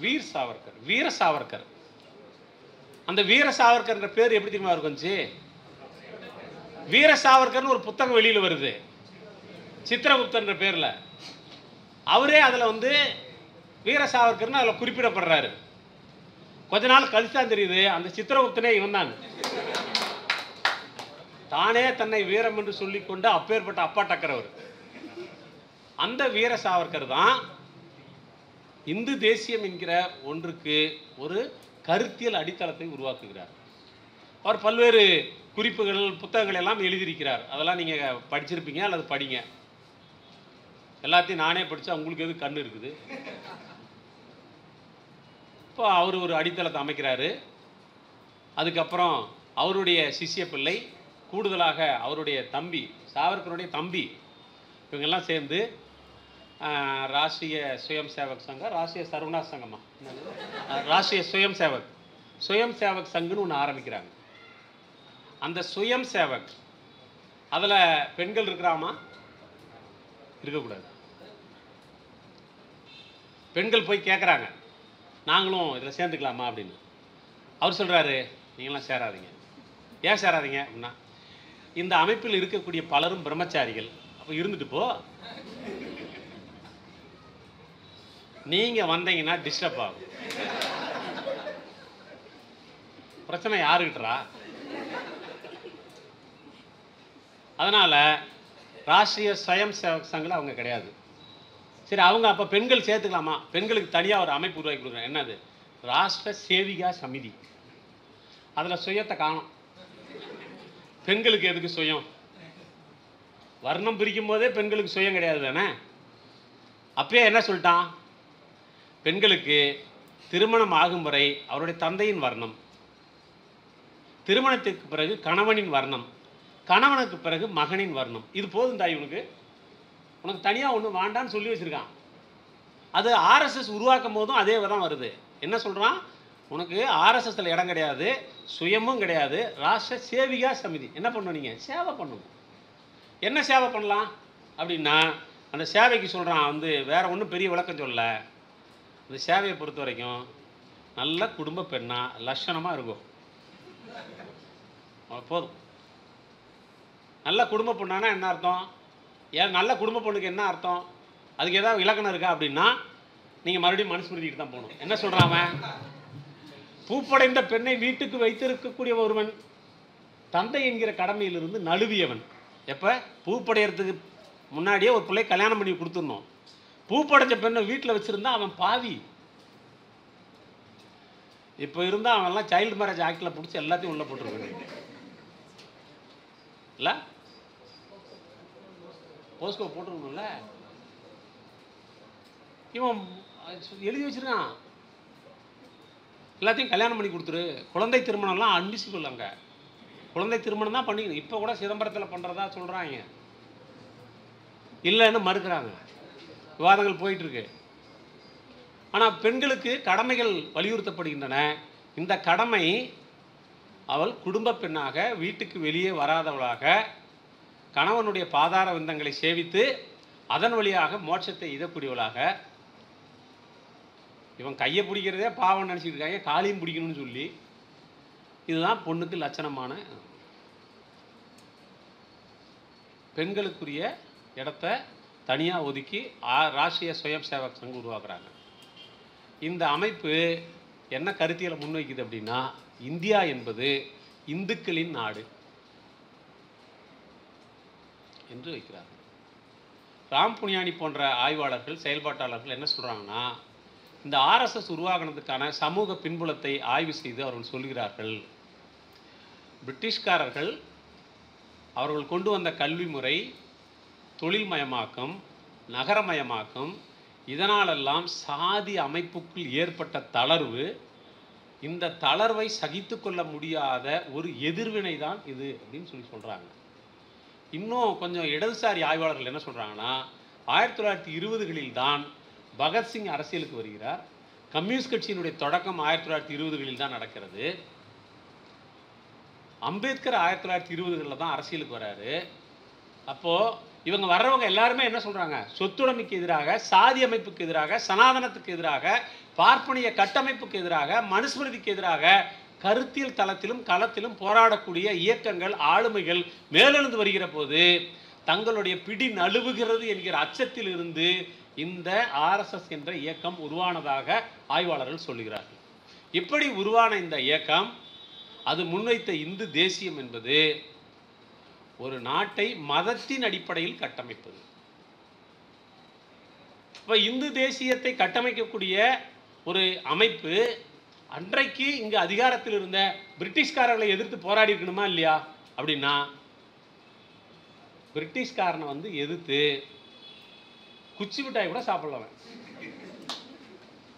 [SPEAKER 1] வீர் சாவர்கர், வீர சாவர்கர். அந்த வீர சாவர்கர் என்ற பேர் எப்படி தெரியுமா இருக்குச்சு? வீர சாவர்கர்னு ஒரு புத்தகம் வெளியில் வருது சித்திரகுப்தன்ற பேர்ல. அவரே அதில் வீர சாவர்கர்னு அதில் குறிப்பிடப்படுறாரு. கொஞ்ச நாள் கழிச்சு தான் தெரியுது அந்த சித்திரகுப்தனே இவன் தான். தானே தன்னை வீரம் என்று சொல்லிக்கொண்டு அப்பேற்பட்ட அப்பா டக்கரவர். அந்த வீர சாவர்கர் தான் இந்து தேசியம் என்கிற ஒன்றுக்கு ஒரு கருத்தியல் அடித்தளத்தை உருவாக்குகிறார். அவர் பல்வேறு குறிப்புகள் புத்தகங்கள் எல்லாம் எழுதியிருக்கிறார். அதெல்லாம் நீங்கள் படிச்சிருப்பீங்க அல்லது படிங்க. எல்லாத்தையும் நானே படித்தா உங்களுக்கு எது கண்ணு இருக்குது? இப்போ அவர் ஒரு அடித்தளத்தை அமைக்கிறாரு. அதுக்கப்புறம் அவருடைய சிஷ்ய பிள்ளை, கூடுதலாக அவருடைய தம்பி, சாவர்கருடைய தம்பி, இவங்கெல்லாம் சேர்ந்து ராஷ்ட்ரிய சுயம் சேவக் சங்கம், ராஷ்ட்ரிய சர்வநாத் சங்கமா, ராஷ்ட்ரிய சுயம் சேவக் சங்குன்னு ஒன்று ஆரம்பிக்கிறாங்க. அந்த சுயம் சேவக் அதில் பெண்கள் இருக்கிறாமா? இருக்கக்கூடாது. பெண்கள் போய் கேட்குறாங்க, நாங்களும் இதில் சேர்ந்துக்கலாமா அப்படின்னு. அவர் சொல்கிறாரு, நீங்களாம் சேராதீங்க. ஏன் சேராதீங்க அப்படின்னா, இந்த அமைப்பில் இருக்கக்கூடிய பலரும் பிரம்மச்சாரிகள். அப்போ இருந்துட்டு போ, நீங்கள் வந்தீங்கன்னா டிஸ்டர்ப் ஆகும். பிரச்சனை யாருக்கிட்டா? அதனால் ராஷ்ட்ரிய சுயம் சேவக் சங்கில் அவங்க கிடையாது. சரி, அவங்க அப்போ பெண்கள் சேர்த்துக்கலாமா? பெண்களுக்கு தனியாக ஒரு அமைப்பு உருவாக்கி கொடுக்குறேன். என்னது? ராஷ்டிர சேவிகா சமிதி. அதில் சுயத்தை காணும். பெண்களுக்கு எதுக்கு சுயம்? வர்ணம் பிரிக்கும் போதே பெண்களுக்கு சுயம் கிடையாது தானே. அப்பயே என்ன சொல்லிட்டான்? பெண்களுக்கு திருமணம் ஆகும் வரை அவருடைய தந்தையின் வர்ணம், திருமணத்திற்கு பிறகு கணவனின் வர்ணம், கணவனுக்கு பிறகு மகனின் வர்ணம். இது போதும் தாய், உனக்கு தனியாக ஒன்று வேண்டான்னு சொல்லி வச்சுருக்கான். அது ஆர்எஸ்எஸ் உருவாக்கும் போதும் அதே தான் வருது. என்ன சொல்கிறான், உனக்கு ஆர்எஸ்எஸ்ல இடம் கிடையாது, சுயமும் கிடையாது, ராஷ்டிர சேவிகா சமிதி. என்ன பண்ணணும், நீங்கள் சேவை பண்ணணும். என்ன சேவை பண்ணலாம் அப்படின்னா, அந்த சேவைக்கு சொல்கிறான் வந்து வேற ஒன்றும் பெரிய விளக்கம் சொல்லலை. அந்த சேவையை பொறுத்த வரைக்கும் நல்ல குடும்ப பெண்ணாக லட்சணமாக இருக்கும், போதும். நல்ல குடும்ப பொண்ணானா என்ன அர்த்தம்? ஏன் நல்ல குடும்ப பொண்ணுக்கு என்ன அர்த்தம்? அதுக்கு ஏதாவது இலக்கணம் இருக்கா அப்படின்னா நீங்கள் மறுபடியும் மனுஸ்மிருதிக்கு தான் போகணும். என்ன சொல்கிறாங்க, பூப்படைந்த பெண்ணை வீட்டுக்கு வைத்திருக்கக்கூடிய ஒருவன் தந்தை என்கிற கடமையிலிருந்து நழுவியவன். எப்போ பூப்படைகிறதுக்கு முன்னாடியே ஒரு பிள்ளை கல்யாணம் பண்ணி கொடுத்துடணும். பூப்படைஞ்ச பெண்ணை வீட்டில் வச்சுருந்தா அவன் பாவி. இப்போ இருந்தால் அவன்லாம் சைல்டு மேரேஜ் ஆக்டில் பிடிச்சி எல்லாத்தையும் உள்ளே போட்டுருக்காங்க. இல்லை போஸ்கோ போட்டுருக்கணும்ல, இவன் எழுதி வச்சிருக்கான். எல்லாத்தையும் கல்யாணம் பண்ணி கொடுத்துரு. குழந்தை திருமணம்லாம் அன்பிசிபிள். அங்கே குழந்தை திருமணம் தான் பண்ணிக்கணும். இப்போ கூட சிதம்பரத்தில் பண்ணுறதா சொல்கிறாங்க, இல்லைன்னு மறுக்கிறாங்க. விவாதங்கள் போயிட்டுருக்கு. ஆனால் பெண்களுக்கு கடமைகள் வலியுறுத்தப்படுகின்றன. இந்த கடமை அவள் குடும்ப பெண்ணாக வீட்டுக்கு வெளியே வராதவளாக கணவனுடைய பாதார விந்தங்களை சேவித்து அதன் வழியாக மோட்சத்தை இதக்கூடியவளாக. இவன் கையை பிடிக்கிறதே பாவம் நினச்சிட்டு இருக்காங்க, காலையும் பிடிக்கணும்னு சொல்லி. இதுதான் பொண்ணுக்கு லட்சணமான. பெண்களுக்குரிய இடத்த தனியாக ஒதுக்கி ராஷ்டிரிய சுயம் சேவக் சங்கம் உருவாக்குறாங்க. இந்த அமைப்பு என்ன கருத்தியலை முன்வைக்குது அப்படின்னா, இந்தியா என்பது இந்துக்களின் நாடு என்று வைக்கிறார்கள். ராம் புனியானி போன்ற ஆய்வாளர்கள், செயல்பாட்டாளர்கள் என்ன சொல்கிறாங்கன்னா, இந்த ஆர்எஸ்எஸ் உருவாகினதுக்கான சமூக பின்புலத்தை ஆய்வு செய்து அவர்கள் சொல்கிறார்கள், பிரிட்டிஷ்காரர்கள் அவர்கள் கொண்டு வந்த கல்வி முறை, தொழில்மயமாக்கம், நகரமயமாக்கம், இதனாலெல்லாம் சாதி அமைப்புக்குள் ஏற்பட்ட தளர்வு, இந்த தளர்வை சகித்து கொள்ள முடியாத ஒரு எதிர்வினை தான் இது அப்படின்னு சொல்கிறாங்க. இன்னும் கொஞ்சம் இடதுசாரி ஆய்வாளர்கள் என்ன சொல்கிறாங்கன்னா, 1920களில் தான் பகத்சிங் அரசியலுக்கு வருகிறார். கம்யூனிஸ்ட் கட்சியினுடைய தொடக்கம் 1920களில் தான் நடக்கிறது. அம்பேத்கர் 1920களில் தான் அரசியலுக்கு வராரு. அப்போது இவங்க வர்றவங்க எல்லாருமே என்ன சொல்கிறாங்க, சொத்துடைமைக்கு எதிராக, சாதி அமைப்புக்கு எதிராக, சனாதனத்துக்கு எதிராக, பார்ப்பனிய கட்டமைப்புக்கு எதிராக, மனுஸ்மிருதிக்கு எதிராக கருத்தியல் தளத்திலும் களத்திலும் போராடக்கூடிய இயக்கங்கள், ஆளுமைகள் மேலெழுந்து வருகிற போது தங்களுடைய பிடி நழுவுகிறது என்கிற அச்சத்தில் இருந்து இந்த ஆர்எஸ்எஸ் என்ற இயக்கம் உருவானதாக ஆய்வாளர்கள் சொல்லுகிறார்கள். இப்படி உருவான இந்த இயக்கம், அது முன்வைத்த இந்து தேசியம் என்பது ஒரு நாட்டை மதத்தின் அடிப்படையில் கட்டமைப்பது. இப்போ இந்து தேசியத்தை கட்டமைக்கக்கூடிய ஒரு அமைப்பு அன்றைக்கு இங்கு அதிகாரத்தில் இருந்த பிரிட்டிஷ்காரர்களை எதிர்த்து போராடி இருக்கணுமா இல்லையா அப்படின்னா, பிரிட்டிஷ்காரனை வந்து எதிர்த்து குச்சி மிட்டாய் கூட சாப்பிடலாம்,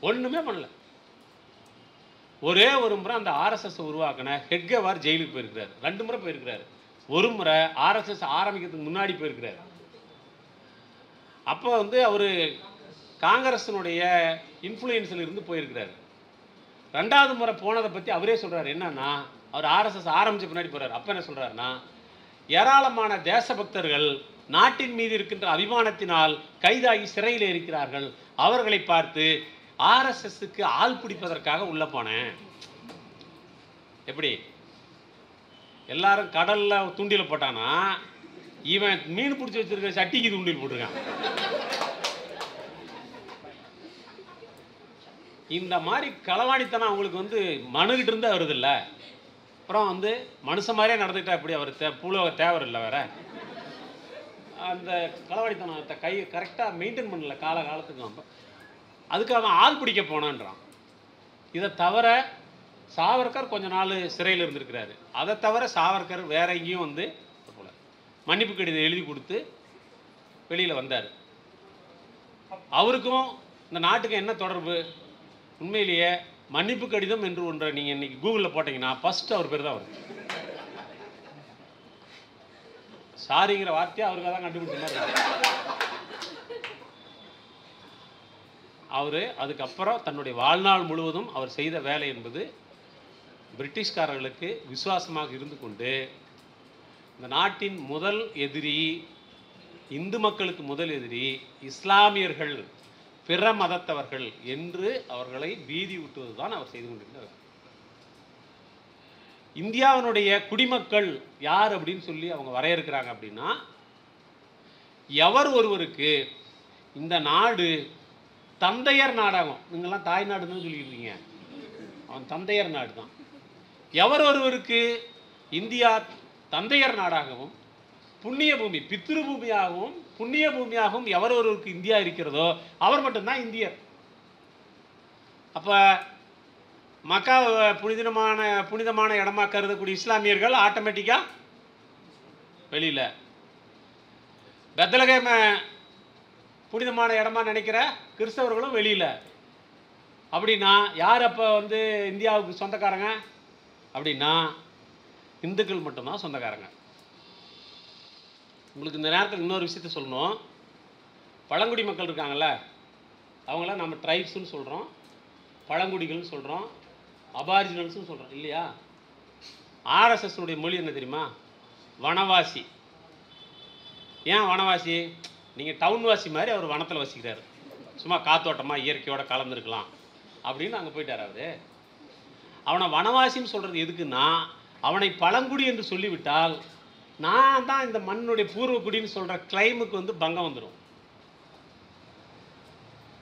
[SPEAKER 1] ஒன்றுமே பண்ணல. ஒரே ஒரு முறை அந்த ஆர்எஸ்எஸ் உருவாக்கின ஹெட்கேவார் ஜெயிலுக்கு போயிருக்கிறார். 2 முறை போயிருக்கிறார். ஒரு முறை ஆர்எஸ்எஸ் ஆரம்பிக்கிறதுக்கு முன்னாடி போயிருக்கிறார். அப்போ வந்து அவர் காங்கிரஸினுடைய இன்ஃப்ளூயன்ஸில் இருந்து போயிருக்கிறார். 2வது முறை போனதை பற்றி அவரே சொல்கிறார். என்னன்னா, அவர் ஆர்எஸ்எஸ் ஆரம்பித்த பின்னாடி போகிறார். அப்போ என்ன சொல்கிறாருன்னா, ஏராளமான தேசபக்தர்கள் நாட்டின் மீது இருக்கின்ற அபிமானத்தினால் கைதாகி சிறையில் இருக்கிறார்கள். அவர்களை பார்த்து ஆர்எஸ்எஸ்க்கு ஆள் பிடிப்பதற்காக உள்ள போனேன். எப்படி எல்லாரும் கடல்ல தூண்டில போட்டானா, இவன் மீன் பிடிச்சி வச்சிருக்க சட்டிக்கு தூண்டில் போட்டிருக்கான். இந்த மாதிரி களவாணித்தனம் அவங்களுக்கு வந்து மனுகிட்டு இருந்தா வருது இல்லை. அப்புறம் வந்து மனுஷன் மாதிரியே நடந்துக்கிட்டா எப்படி, அவர் பூலோக தேவர் இல்லை வேற. அந்த களவாணித்தனத்தை கை கரெக்டாக மெயின்டைன் பண்ணல காலத்துக்கு. நம்ம அதுக்காக ஆள் பிடிக்க போனான்றான். இதை தவிர சாவர்கர் கொஞ்ச நாள் சிறையில் இருந்திருக்கிறாரு. அதை தவிர சாவர்கர் வேற எங்கேயும் வந்து போல மன்னிப்பு கடிதம் எழுதி கொடுத்து வெளியில் வந்தார். அவருக்கும் இந்த நாட்டுக்கு என்ன தொடர்பு? உண்மையிலேயே மன்னிப்பு கடிதம் என்று ஒன்றை நீங்கள் இன்னைக்கு கூகுளில் போட்டிங்கன்னா ஃபஸ்ட்டு அவர் பேர் தான் வரும். சாரிங்கிற வார்த்தையை அவருக்காக தான் கண்டுபிடிச்ச மாதிரி. அவர் அதுக்கப்புறம் தன்னுடைய வாழ்நாள் முழுவதும் அவர் செய்த வேலை என்பது பிரிட்டிஷ்காரர்களுக்கு விசுவாசமாக இருந்து கொண்டு இந்த நாட்டின் முதல் எதிரி, இந்து மக்களுக்கு முதல் எதிரி இஸ்லாமியர்கள், பிற மதத்தவர்கள் என்று அவர்களை பீதி ஊட்டுவது தான் அவர் செய்து கொண்டிருந்தார். இந்தியாவினுடைய குடிமக்கள் யார் அப்படின்னு சொல்லி அவங்க வரையறுக்கிறாங்க அப்படின்னா, எவர் ஒருவருக்கு இந்த நாடு தந்தையர் நாடாகும். நீங்கள்லாம் தாய் நாடுன்னு சொல்லியிருக்கீங்க, அவன் தந்தையர் நாடு தான். எவர் ஒருவருக்கு இந்தியா தந்தையர் நாடாகவும் புண்ணிய பூமி, பித்ரு பூமியாகவும் புண்ணிய பூமியாகவும் எவர் ஒருவருக்கு இந்தியா இருக்கிறதோ அவர் மட்டும்தான் இந்தியர். அப்போ மக்கா புனிதமான இடமா கருதக்கூடிய இஸ்லாமியர்கள் ஆட்டோமேட்டிக்காக வெளியில், பெத்லகேம புனிதமான இடமா நினைக்கிற கிறிஸ்தவர்களும் வெளியில். அப்படின்னா யார் அப்போ வந்து இந்தியாவுக்கு சொந்தக்காரங்க அப்படின்னா இந்துக்கள் மட்டும்தான் சொந்தக்காரங்க. உங்களுக்கு இந்த நேரத்தில் இன்னொரு விஷயத்த சொல்லணும். பழங்குடி மக்கள் இருக்காங்கல்ல, அவங்கள நம்ம ட்ரைப்ஸ்ன்னு சொல்கிறோம், பழங்குடிகள்னு சொல்கிறோம், அபாரிஜினல்ஸ்னு சொல்கிறோம் இல்லையா? ஆர்எஸ்எஸ்னுடைய மொழி என்ன தெரியுமா? வனவாசி. ஏன் வனவாசி? நீங்கள் டவுன்வாசி மாதிரி அவர் வனத்தில் வசிக்கிறார், சும்மா காத்தோட்டமாக இயற்கையோடு கலந்துருக்கலாம் அப்படின்னு அங்கே போயிட்டார் அவர். அவனை வனவாசின்னு சொல்கிறது எதுக்குன்னா, அவனை பழங்குடி என்று சொல்லிவிட்டால் நான் தான் இந்த மண்ணுடைய பூர்வக்குடின்னு சொல்கிற கிளைமுக்கு வந்து பங்கம் வந்துடும்.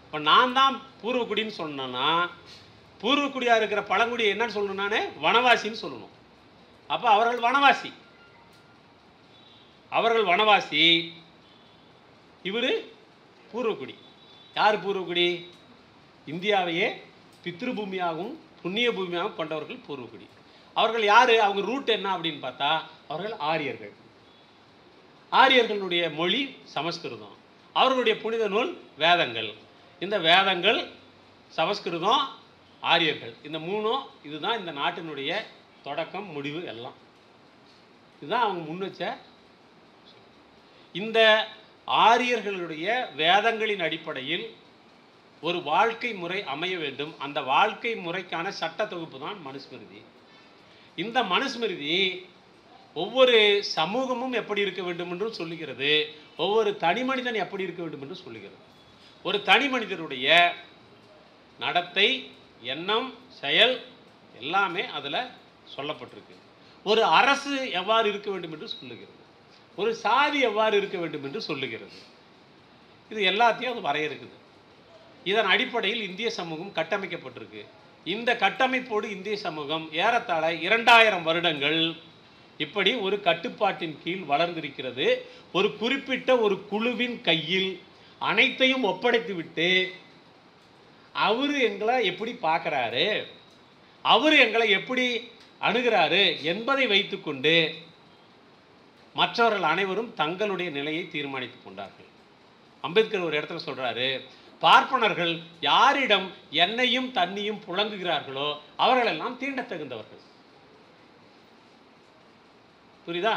[SPEAKER 1] இப்போ நான் தான் பூர்வக்குடின்னு சொன்னேன்னா பூர்வக்குடியாக இருக்கிற பழங்குடியை என்னன்னு சொல்லணும்? நான் வனவாசின்னு சொல்லணும். அப்போ அவர்கள் வனவாசி, அவர்கள் வனவாசி, இவர் பூர்வக்குடி. யார் பூர்வக்குடி? இந்தியாவையே பித்ருபூமியாகவும் புண்ணிய பூமியாகவும் கொண்டவர்கள் பூர்வக்குடி. அவர்கள் யார்? அவங்க ரூட் என்ன அப்படின்னு பார்த்தா அவர்கள் ஆரியர்கள். ஆரியர்களுடைய மொழி சமஸ்கிருதம், அவர்களுடைய புனித நூல் வேதங்கள். இந்த வேதங்கள், சமஸ்கிருதம், ஆரியர்கள், இந்த மூணும் இதுதான் இந்த நாட்டினுடைய தொடக்கம் முடிவு எல்லாம். இதுதான் அவங்க முன் வச்ச. இந்த ஆரியர்களுடைய வேதங்களின் அடிப்படையில் ஒரு வாழ்க்கை முறை அமைய வேண்டும். அந்த வாழ்க்கை முறைக்கான சட்ட தொகுப்பு தான் மனுஸ்மிருதி. இந்த மனுஸ்மிருதி ஒவ்வொரு சமூகமும் எப்படி இருக்க வேண்டும் என்றும் சொல்லுகிறது, ஒவ்வொரு தனி மனிதன் எப்படி இருக்க வேண்டும் என்று சொல்லுகிறது. ஒரு தனி மனிதனுடைய நடத்தை, எண்ணம், செயல் எல்லாமே அதில் சொல்லப்பட்டிருக்கு. ஒரு அரசு எவ்வாறு இருக்க வேண்டும் என்று சொல்லுகிறது, ஒரு சாதி எவ்வாறு இருக்க வேண்டும் என்று சொல்லுகிறது. இது எல்லாத்தையும் அது வரையறுக்குது. இதன் அடிப்படையில் இந்திய சமூகம் கட்டமைக்கப்பட்டிருக்கு. இந்த கட்டமைப்போடு இந்திய சமூகம் ஏறத்தாழ 2000 வருடங்கள் இப்படி ஒரு கட்டுப்பாட்டின் கீழ் வளர்ந்திருக்கிறது. ஒரு குறிப்பிட்ட ஒரு குழுவின் கையில் அனைத்தையும் ஒப்படைத்து விட்டு அவர் எங்களை எப்படி பார்க்குறாரு, அவர் எங்களை எப்படி அணுகிறாரு என்பதை வைத்துக்கொண்டு மற்றவர்கள் அனைவரும் தங்களுடைய நிலையை தீர்மானித்து கொண்டார்கள். அம்பேத்கர் ஒரு இடத்துல சொல்கிறாரு, பார்ப்பனர்கள் யாரிடம் எண்ணெயும் தண்ணியும் புழங்குகிறார்களோ அவர்களெல்லாம் தீண்டத்தகுந்தவர்கள். புரியுதா?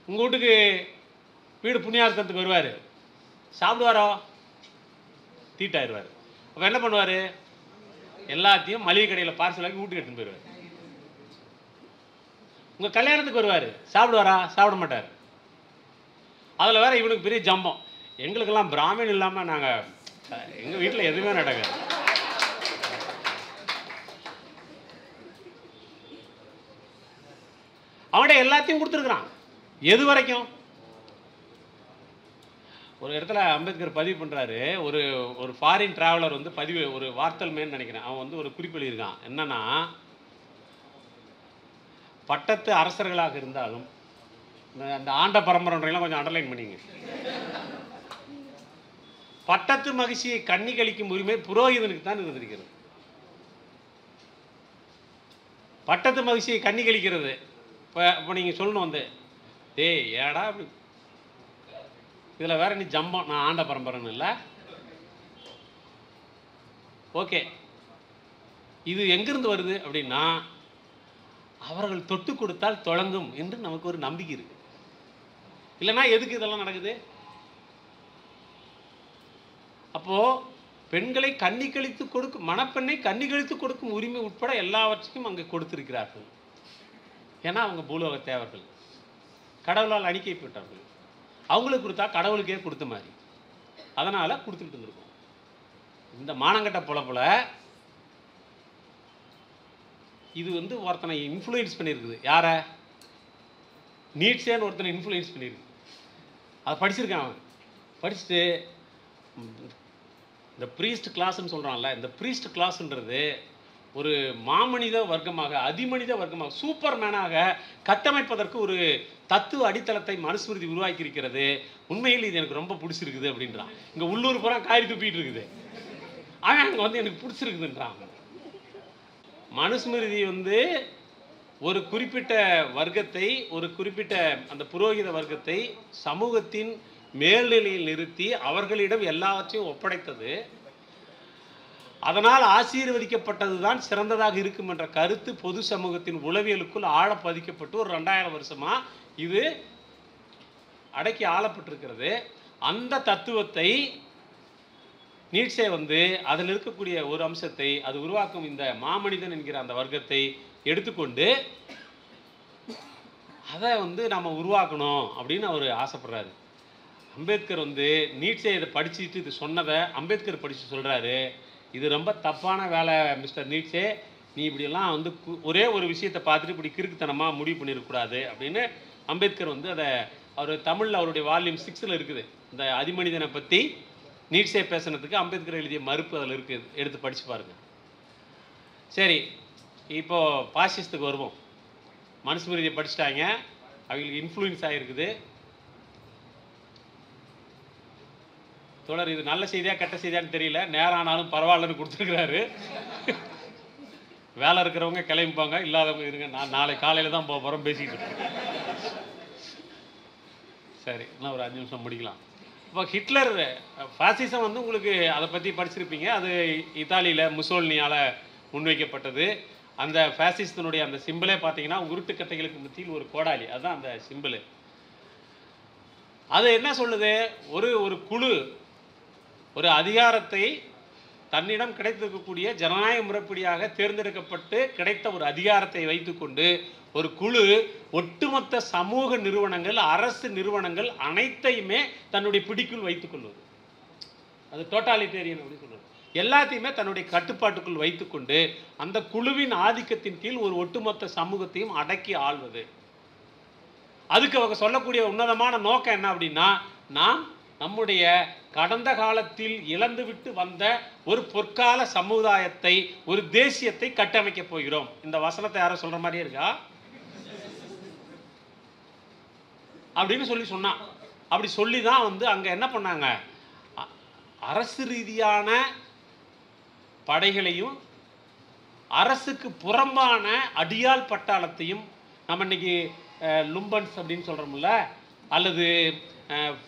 [SPEAKER 1] உங்கள் வீட்டுக்கு வீடு புண்ணியார்த்தத்துக்கு வருவார், சாப்பிடுவாரோ? தீட்டாயிருவார். அப்போ என்ன பண்ணுவார்? எல்லாத்தையும் மளிகை கடையில் பார்சலாக்கி வீட்டுக்கு எடுத்துன்னு போயிடுவார். உங்கள் கல்யாணத்துக்கு வருவார், சாப்பிடுவாரா? சாப்பிட மாட்டார். அதில் வேற இவனுக்கு பெரிய ஜம்பம், எங்களுக்கெல்லாம் பிராமின் இல்லாமல் நாங்கள் எங்கள் வீட்டில் எதுவுமே நடக்காது. அவன்கிட்ட எல்லாத்தையும் கொடுத்துருக்குறான். எது வரைக்கும்? ஒரு இடத்துல அம்பேத்கர் பதிவு பண்ணுறாரு, ஒரு ஒரு ஃபாரின் டிராவலர் வந்து ஒரு வார்த்தல் மேன்னு நினைக்கிறேன், அவன் வந்து ஒரு குறிப்பு எழுதியிருக்கான். என்னன்னா, பட்டத்து அரசர்களாக இருந்தாலும் அந்த ஆண்ட பரம்பரைலாம் கொஞ்சம் அண்டர்லைன் பண்ணிங்க. பட்டத்து மகிழ்ச்சியை கண்ணி கழிக்கும் உரிமை புரோகிதனுக்கு தான் இருந்திருக்கிறது. பட்டத்து மகிழ்ச்சியை கண்ணி கழிக்கிறது. இப்போ நீங்கள் சொல்லணும் வந்து, டேய் ஏடா அப்படி, இதில் வேற நீ ஜம்பம், நான் ஆண்ட பரம்பரைன்னு இல்லை. ஓகே, இது எங்கிருந்து வருது அப்படின்னா, அவர்கள் தொட்டு கொடுத்தால் தொடங்கும் என்று நமக்கு ஒரு நம்பிக்கை இருக்கு. இல்லைன்னா எதுக்கு இதெல்லாம் நடக்குது? அப்போ பெண்களை கண்ணி கழித்து கொடுக்கும், மணப்பெண்ணை கண்ணி கழித்து கொடுக்கும் உரிமை உட்பட எல்லாவற்றையும் அங்கே கொடுத்திருக்கிறார்கள். ஏன்னா அவங்க பூலோக தேவர்கள், கடவுளால் அணிக்கப்பட்டவர்கள். அவங்களுக்கு கொடுத்தா கடவுளுக்கே கொடுத்த மாதிரி, அதனால கொடுத்துக்கிட்டு இருந்திருக்கோம். இந்த மானங்கட்ட பொழப்புல இது வந்து ஒருத்தனை இன்ஃப்ளூயன்ஸ் பண்ணியிருக்குது. யார? நீட்ஸேன்னு ஒருத்தனை இன்ஃப்ளூயன்ஸ் பண்ணியிருக்கு. அதை படிச்சிருக்கான் அவன். படிச்சுட்டு இந்த ப்ரீஸ்ட் கிளாஸ்ன்னு சொல்கிறான்ல, இந்த ப்ரீஸ்ட் கிளாஸ்ன்றது ஒரு மாமனித வர்க்கமாக, அதிமனித வர்க்கமாக, சூப்பர் மேனாக கட்டமைப்பதற்கு ஒரு தத்துவ அடித்தளத்தை மனுஸ்மிருதி உருவாக்கி இருக்கிறது. உண்மையில் இது எனக்கு ரொம்ப பிடிச்சிருக்குது அப்படின்றான். இங்கே உள்ளூர் பூரா காரி துப்பிட்டு இருக்குது, அவன் அங்கே வந்து எனக்கு பிடிச்சிருக்குதுன்றான். மனுஸ்மிருதி வந்து ஒரு குறிப்பிட்ட வர்க்கத்தை, ஒரு குறிப்பிட்ட அந்த புரோகித வர்க்கத்தை சமூகத்தின் மேல்நிலையில் நிறுத்தி அவர்களிடம் எல்லாவற்றையும் ஒப்படைத்தது. அதனால் ஆசீர்வதிக்கப்பட்டது தான் சிறந்ததாக இருக்கும் என்ற கருத்து பொது சமூகத்தின் உளவியலுக்குள் ஆழ பதிக்கப்பட்டு ஒரு 2000 வருஷமா இது அடக்கி ஆளப்பட்டிருக்கிறது. அந்த தத்துவத்தை நீட்சே வந்து அதில் இருக்கக்கூடிய ஒரு அம்சத்தை, அது உருவாக்கும் இந்த மாமனிதன் என்கிற அந்த வர்க்கத்தை எடுத்துக்கொண்டு அதை வந்து நம்ம உருவாக்கணும் அப்படின்னு அவர் ஆசைப்படுறாரு. அம்பேத்கர் வந்து நீட்சே இதை படிச்சுட்டு இது சொன்னதை அம்பேத்கர் படித்து சொல்கிறாரு, இது ரொம்ப தப்பான வேலை மிஸ்டர் நீட்சே, நீ இப்படியெல்லாம் வந்து ஒரே ஒரு விஷயத்தை பார்த்துட்டு இப்படி கிறுக்குத்தனமாக முடிவு பண்ணிடக்கூடாது அப்படின்னு அம்பேத்கர் வந்து அதை அவர் தமிழில் அவருடைய வால்யூம் 6 இருக்குது. இந்த அதிமனிதனை பற்றி நீட்சே பேசுனதுக்கு அம்பேத்கர் எழுதிய மறுப்பு அதில் இருக்குது, எடுத்து படித்து பாருங்கள். சரி, இப்போது பாசிசத்துக்கு வருவோம். மனுஸ்மிருதியை படிச்சுட்டாங்க, அவங்களுக்கு இன்ஃப்ளூயன்ஸ் ஆகிருக்குது. தொடர் இது நல்ல செய்தியாக கெட்ட செய்தியான்னு தெரியல, நேரம் ஆனாலும் பரவாயில்லன்னு கொடுத்துருக்குறாரு. வேலை இருக்கிறவங்க கிளம்பிப்பாங்க, இல்லாதவங்க இருங்க, நான் நாளை காலையில் தான் போகிறோம் பேசிக்கிட்டு இருக்கேன். சரி, இன்னும் ஒரு 5 நிமிஷம் முடிக்கலாம். இப்போ ஹிட்லர் ஃபாசிசம் வந்து உங்களுக்கு அதை பற்றி படிச்சிருப்பீங்க. அது இத்தாலியில் முசோலினியால் முன்வைக்கப்பட்டது. அந்த ஃபாசிசத்தினுடைய அந்த சிம்பிளே பார்த்தீங்கன்னா உருட்டுக்கட்டைகளுக்கு மத்தியில் ஒரு கோடாலி, அதுதான் அந்த சிம்பிள். அது என்ன சொல்லுது? ஒரு குழு ஒரு அதிகாரத்தை, தன்னிடம் கிடைத்திருக்கக்கூடிய ஜனநாயக முறைப்படியாக தேர்ந்தெடுக்கப்பட்டு கிடைத்த ஒரு அதிகாரத்தை வைத்துக்கொண்டு ஒரு குழு ஒட்டுமொத்த சமூக நிறுவனங்கள், அரசு நிறுவனங்கள் அனைத்தையுமே தன்னுடைய பிடிக்குள் வைத்துக்கொள்வது. அது டோட்டாலிட்டேரியன் அப்படின்னு சொல்றது. எல்லாத்தையுமே தன்னுடைய கட்டுப்பாட்டுக்குள் வைத்துக்கொண்டு அந்த குழுவின் ஆதிக்கத்தின் கீழ் ஒரு ஒட்டுமொத்த சமூகத்தையும் அடக்கி ஆள்வது. அதுக்கு அவங்க சொல்லக்கூடிய உன்னதமான நோக்கம் என்ன அப்படின்னா, நாம் நம்முடைய கடந்த காலத்தில் இழந்துவிட்டு வந்த ஒரு பொற்கால சமுதாயத்தை, ஒரு தேசியத்தை கட்டமைக்க போகிறோம். இந்த வசனத்தை யாரும் சொல்ற மாதிரியே இருக்கா அப்படின்னு சொன்னான். அப்படி சொல்லி தான் வந்து அங்க என்ன பண்ணாங்க, அரசு ரீதியான படைகளையும் அரசுக்கு புறம்பான அடியால் பட்டாளத்தையும், நம்ம இன்னைக்கு லும்பன்ஸ் அப்படின்னு சொல்கிறோம்ல, அல்லது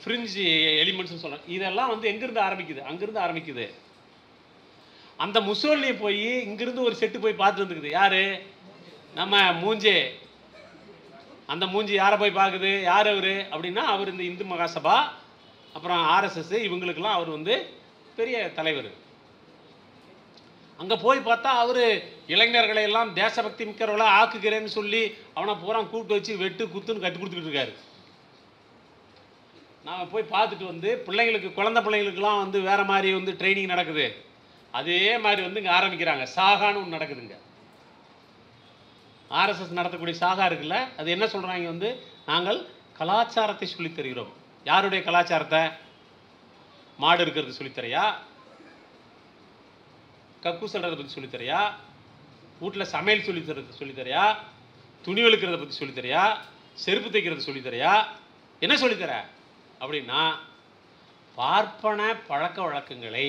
[SPEAKER 1] ஃப்ரிஞ்ச் எலிமெண்ட்ஸ்னு சொல்கிறோம், இதெல்லாம் வந்து எங்கேருந்து ஆரம்பிக்குது? அங்கேருந்து ஆரம்பிக்குது. அந்த முசோலினி போய் இங்கிருந்து ஒரு செட்டு போய் பார்த்து வந்துக்குது. யார்? நம்ம மூஞ்சே. அந்த மூஞ்சி யாரை போய் பார்க்குது? யார் அவர் அப்படின்னா, அவர் இந்த இந்து மகாசபா, அப்புறம் ஆர்எஸ்எஸ், இவங்களுக்கெல்லாம் அவர் வந்து பெரிய தலைவர். அங்கே போய் பார்த்தா அவர் இளைஞர்களை எல்லாம் தேசபக்தி மிக்கிறவர்களாக ஆக்குகிறேன்னு சொல்லி அவனை பூரா கூப்பிட்டு வச்சு வெட்டு குத்துன்னு கட்டி கொடுத்துக்கிட்டு இருக்காரு. நான் போய் பார்த்துட்டு வந்து பிள்ளைங்களுக்கு, குழந்தை பிள்ளைங்களுக்கெல்லாம் வந்து வேறு மாதிரி வந்து ட்ரைனிங் நடக்குது. அதே மாதிரி வந்து இங்கே ஆரம்பிக்கிறாங்க. சாகான்னு ஒன்று நடக்குதுங்க. ஆர்எஸ்எஸ் நடத்தக்கூடிய சாகா இருக்குல்ல, அது என்ன சொல்கிறாங்க வந்து, நாங்கள் கலாச்சாரத்தை சொல்லித் தருகிறோம். யாருடைய கலாச்சாரத்தை? மாடு இருக்கிறது சொல்லித்தரையா? கக்கு சொல்கிறத பற்றி சொல்லித்தரையா? வீட்டில் சமையல் சொல்லித்தரையா? துணி வெளுக்கிறத பற்றி சொல்லித்தரையா? செருப்பு தைக்கிறது சொல்லித்தரையா? என்ன சொல்லித்தர அப்படின்னா, பார்ப்பன பழக்க வழக்கங்களை,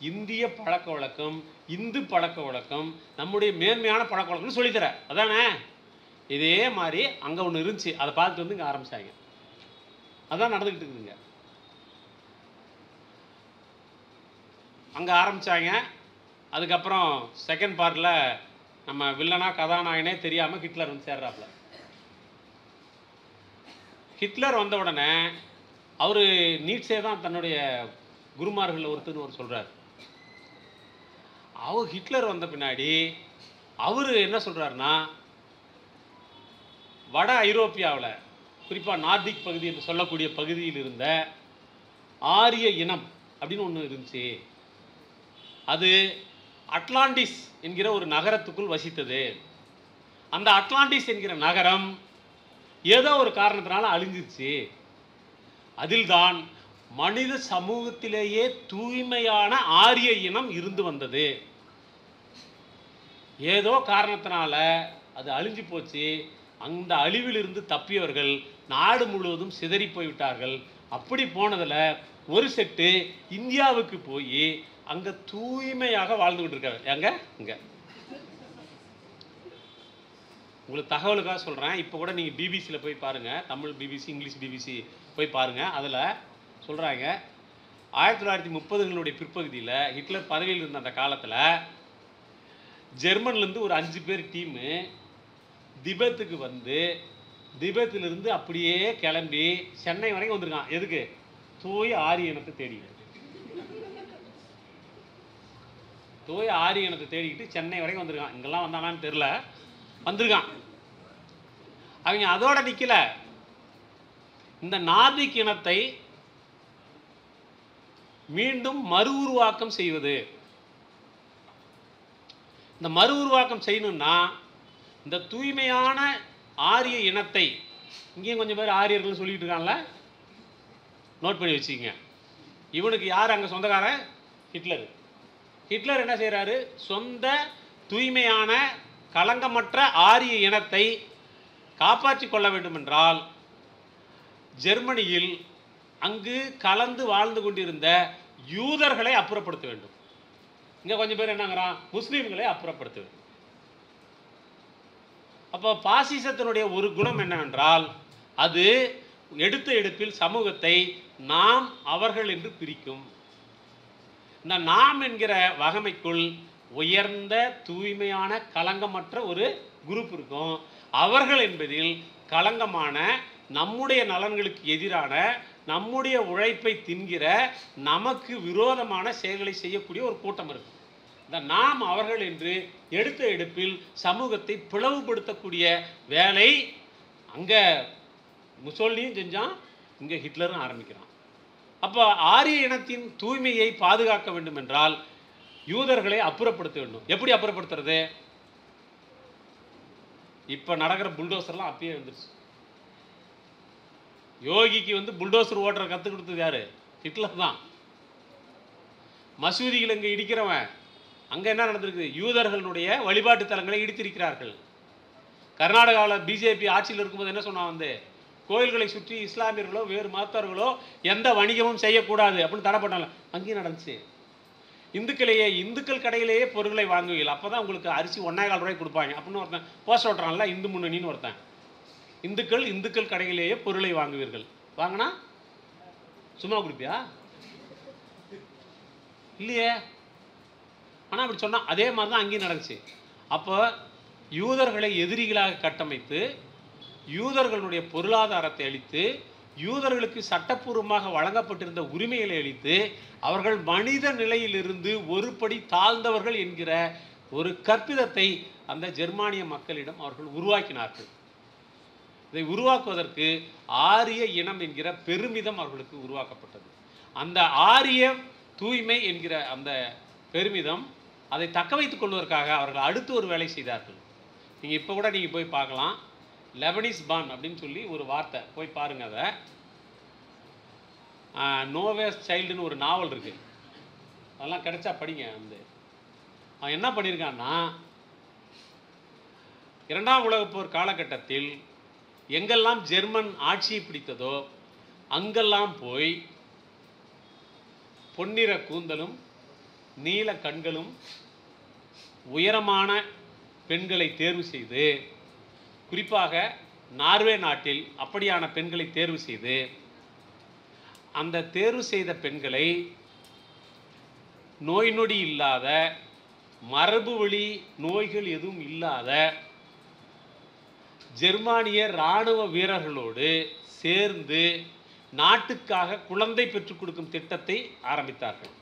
[SPEAKER 1] இந்திய பழக்க வழக்கம், இந்து பழக்க வழக்கம், நம்முடைய மேன்மையான பழக்க வழக்கம்னு சொல்லித்தர. அதானே? இதே மாதிரி அங்கே ஒன்று இருந்துச்சு, அதை பார்த்துட்டு வந்து இங்கே ஆரம்பிச்சாங்க. அதான் நடந்துக்கிட்டு இருக்குதுங்க. அங்கே ஆரம்பித்தாங்க. அதுக்கப்புறம் செகண்ட் பார்ட்டில் நம்ம வில்லனா கதாநாயகனே தெரியாமல் ஹிட்லர் வந்து சேர்றாப்புல. ஹிட்லர் வந்த உடனே அவர் நீட்ஸே தான் தன்னுடைய குருமார்கள் ஒருத்தர் சொல்கிறார். அவர் ஹிட்லர் வந்த பின்னாடி அவர் என்ன சொல்கிறாருன்னா, வட ஐரோப்பியாவில் குறிப்பாக நார்டிக் பகுதி என்று சொல்லக்கூடிய பகுதியில் இருந்த ஆரிய இனம் அப்படின்னு ஒன்று இருந்துச்சு. அது அட்லாண்டிஸ் என்கிற ஒரு நகரத்துக்குள் வசித்தது. அந்த அட்லாண்டிஸ் என்கிற நகரம் ஏதோ ஒரு காரணத்தினால அழிஞ்சிருச்சு. அதில்தான் மனித சமூகத்திலேயே தூய்மையான ஆரிய இனம் இருந்து வந்தது. ஏதோ காரணத்தினால அது அழிஞ்சு போச்சு. அந்த அழிவிலிருந்து தப்பியவர்கள் நாடு முழுவதும் சிதறி போய்விட்டார்கள். அப்படி போனதில் ஒரு செட்டு இந்தியாவுக்கு போய் அங்கே தூய்மையாக வாழ்ந்துகிட்டு இருக்காங்க. எங்க இங்கே உங்களுக்கு தகவலுக்காக சொல்கிறேன். இப்போ கூட நீங்கள் பிபிசியில் போய் பாருங்கள், தமிழ் பிபிசி, இங்கிலீஷ் பிபிசி போய் பாருங்கள். அதில் சொல்கிறாங்க, 1930களுடைய பிற்பகுதியில் ஹிட்லர் பதவியில் இருந்த அந்த காலத்தில் ஜெர்மன்லேருந்து ஒரு 5 பேர் டீமு திபெத்துக்கு வந்து திபெத்திலிருந்து அப்படியே கிளம்பி சென்னை வரைக்கும் வந்திருக்கான். எதுக்கு? தூய ஆரிய இனத்தை தேடிக்கிட்டு. தூய ஆரிய இனத்தை தேடிக்கிட்டு சென்னை வரைக்கும் வந்திருக்கான். இங்கெல்லாம் வந்தானான்னு தெரில, வந்திருக்கான். அவங்க அதோட நிற்கல. இந்த நார்டிக் இனத்தை மீண்டும் மறு உருவாக்கம் செய்வது. இந்த மறு உருவாக்கம் செய்யணும்னா இந்த தூய்மையான ஆரிய இனத்தை, இங்கேயும் கொஞ்சம் பேர் ஆரியர்கள் சொல்லிட்டு இருக்காங்கல்ல, நோட் பண்ணி வச்சுக்கங்க. இவனுக்கு யார் அங்கே சொந்தக்காரன்? ஹிட்லர். ஹிட்லர் என்ன செய்கிறாரு? சொந்த தூய்மையான களங்கமற்ற ஆரிய இனத்தை காப்பாற்றி கொள்ள வேண்டும் என்றால் ஜெர்மனியில் அங்கு கலந்து வாழ்ந்து கொண்டிருந்த யூதர்களை அப்புறப்படுத்த வேண்டும். இங்கே கொஞ்சம் பேர் என்னங்கிறான்? முஸ்லீம்களை அப்புறப்படுத்த வேண்டும். அப்போ பாசிசத்தினுடைய ஒரு குணம் என்னவென்றால் அது எடுத்த எடுப்பில் சமூகத்தை நாம் அவர்கள் என்று பிரிக்கும். இந்த நாம் என்கிற வகமைக்குள் உயர்ந்த தூய்மையான களங்கமற்ற ஒரு குரூப் இருக்கும். அவர்கள் என்பதில் களங்கமான, நம்முடைய நலன்களுக்கு எதிரான, நம்முடைய உழைப்பை தின்கிற, நமக்கு விரோதமான செயல்களை செய்யக்கூடிய ஒரு கூட்டம் இருக்கும். இந்த நாம் அவர்கள் என்று எடுத்த எடுப்பில் சமூகத்தை பிளவுபடுத்தக்கூடிய வேலை அங்கே முசோலினியும் செஞ்சான், இங்கே ஹிட்லரும் ஆரம்பிக்கிறான். அப்போ ஆரிய இனத்தின் தூய்மையை பாதுகாக்க வேண்டும் என்றால் யூதர்களை அப்புறப்படுத்த வேண்டும். எப்படி அப்புறப்படுத்துறது? இப்போ நடக்கிற புல்டோசர்லாம் அப்பயே வந்துருச்சு. யோகிக்கு வந்து புல்டோசர் ஓட்டுற கற்றுக் கொடுத்தது யாரு? ஹிட்லர் தான். மசூதிகள் இங்கே இடிக்கிறவன், அங்கே என்ன நடந்திருக்கு? யூதர்களுடைய வழிபாட்டு தலங்களை இடித்திருக்கிறார்கள். கர்நாடகாவில் பிஜேபி ஆட்சியில் இருக்கும்போது என்ன சொன்னா? வந்து கோயில்களை சுற்றி இஸ்லாமியர்களோ வேறு மதத்தவர்களோ எந்த வணிகமும் செய்யக்கூடாது அப்படின்னு தடை பண்ணாங்க. அங்கேயும் நடந்துச்சு. இந்துக்கள் கடையிலேயே பொருட்களை வாங்குவீங்க, அப்போ தான் உங்களுக்கு அரிசி 1.25 ரூபாய்க்கு கொடுப்பாங்க அப்படின்னு ஒருத்தன் போஸ்ட் ஓட்டுறான்ல, இந்து முன்னணின்னு ஒருத்தன். இந்துக்கள் கடையிலேயே பொருளை வாங்குவீர்கள். வாங்கினா சும்மா கொடுப்பியா? இல்லையே. ஆனால் அப்படி சொன்னால் அதே மாதிரி தான் அங்கேயும் நடந்துச்சு. அப்போ யூதர்களை எதிரிகளாக கட்டமைத்து, யூதர்களுடைய பொருளாதாரத்தை அளித்து, யூதர்களுக்கு சட்டப்பூர்வமாக வழங்கப்பட்டிருந்த உரிமைகளை அளித்து, அவர்கள் மனித நிலையிலிருந்து ஒரு படி தாழ்ந்தவர்கள் என்கிற ஒரு கற்பிதத்தை அந்த ஜெர்மானிய மக்களிடம் அவர்கள் உருவாக்கினார்கள். இதை உருவாக்குவதற்கு ஆரிய இனம் என்கிற பெருமிதம் அவர்களுக்கு உருவாக்கப்பட்டது. அந்த ஆரிய தூய்மை என்கிற அந்த பெருமிதம், அதை தக்க வைத்துக் கொள்வதற்காக அவர்கள் அடுத்து ஒரு வேலை செய்தார்கள். நீங்கள் இப்போ கூட நீங்கள் போய் பார்க்கலாம். லெபனிஸ் பான் அப்படின்னு சொல்லி ஒரு வார்த்தை, போய் பாருங்கள். அதை நோவேஸ் சைல்டுன்னு ஒரு நாவல் இருக்குது, அதெல்லாம் கிடைச்சா படிங்க. வந்து அவன் என்ன பண்ணியிருக்கான்னா, 2ஆம் உலகப் போர் காலகட்டத்தில் எங்கெல்லாம் ஜெர்மன் ஆட்சியை பிடித்ததோ அங்கெல்லாம் போய் பொன்னிற கூந்தலும் நீல கண்களும் உயரமான பெண்களை தேர்வு செய்து, குறிப்பாக நார்வே நாட்டில் அப்படியான பெண்களை தேர்வு செய்து, அந்த தேர்வு செய்த பெண்களை நோய் நொடி இல்லாத மரபு வழி நோய்கள் எதுவும் இல்லாத ஜெர்மானிய இராணுவ வீரர்களோடு சேர்ந்து நாட்டுக்காக குழந்தை பெற்றுக் கொடுக்கும் திட்டத்தை ஆரம்பித்தார்கள்.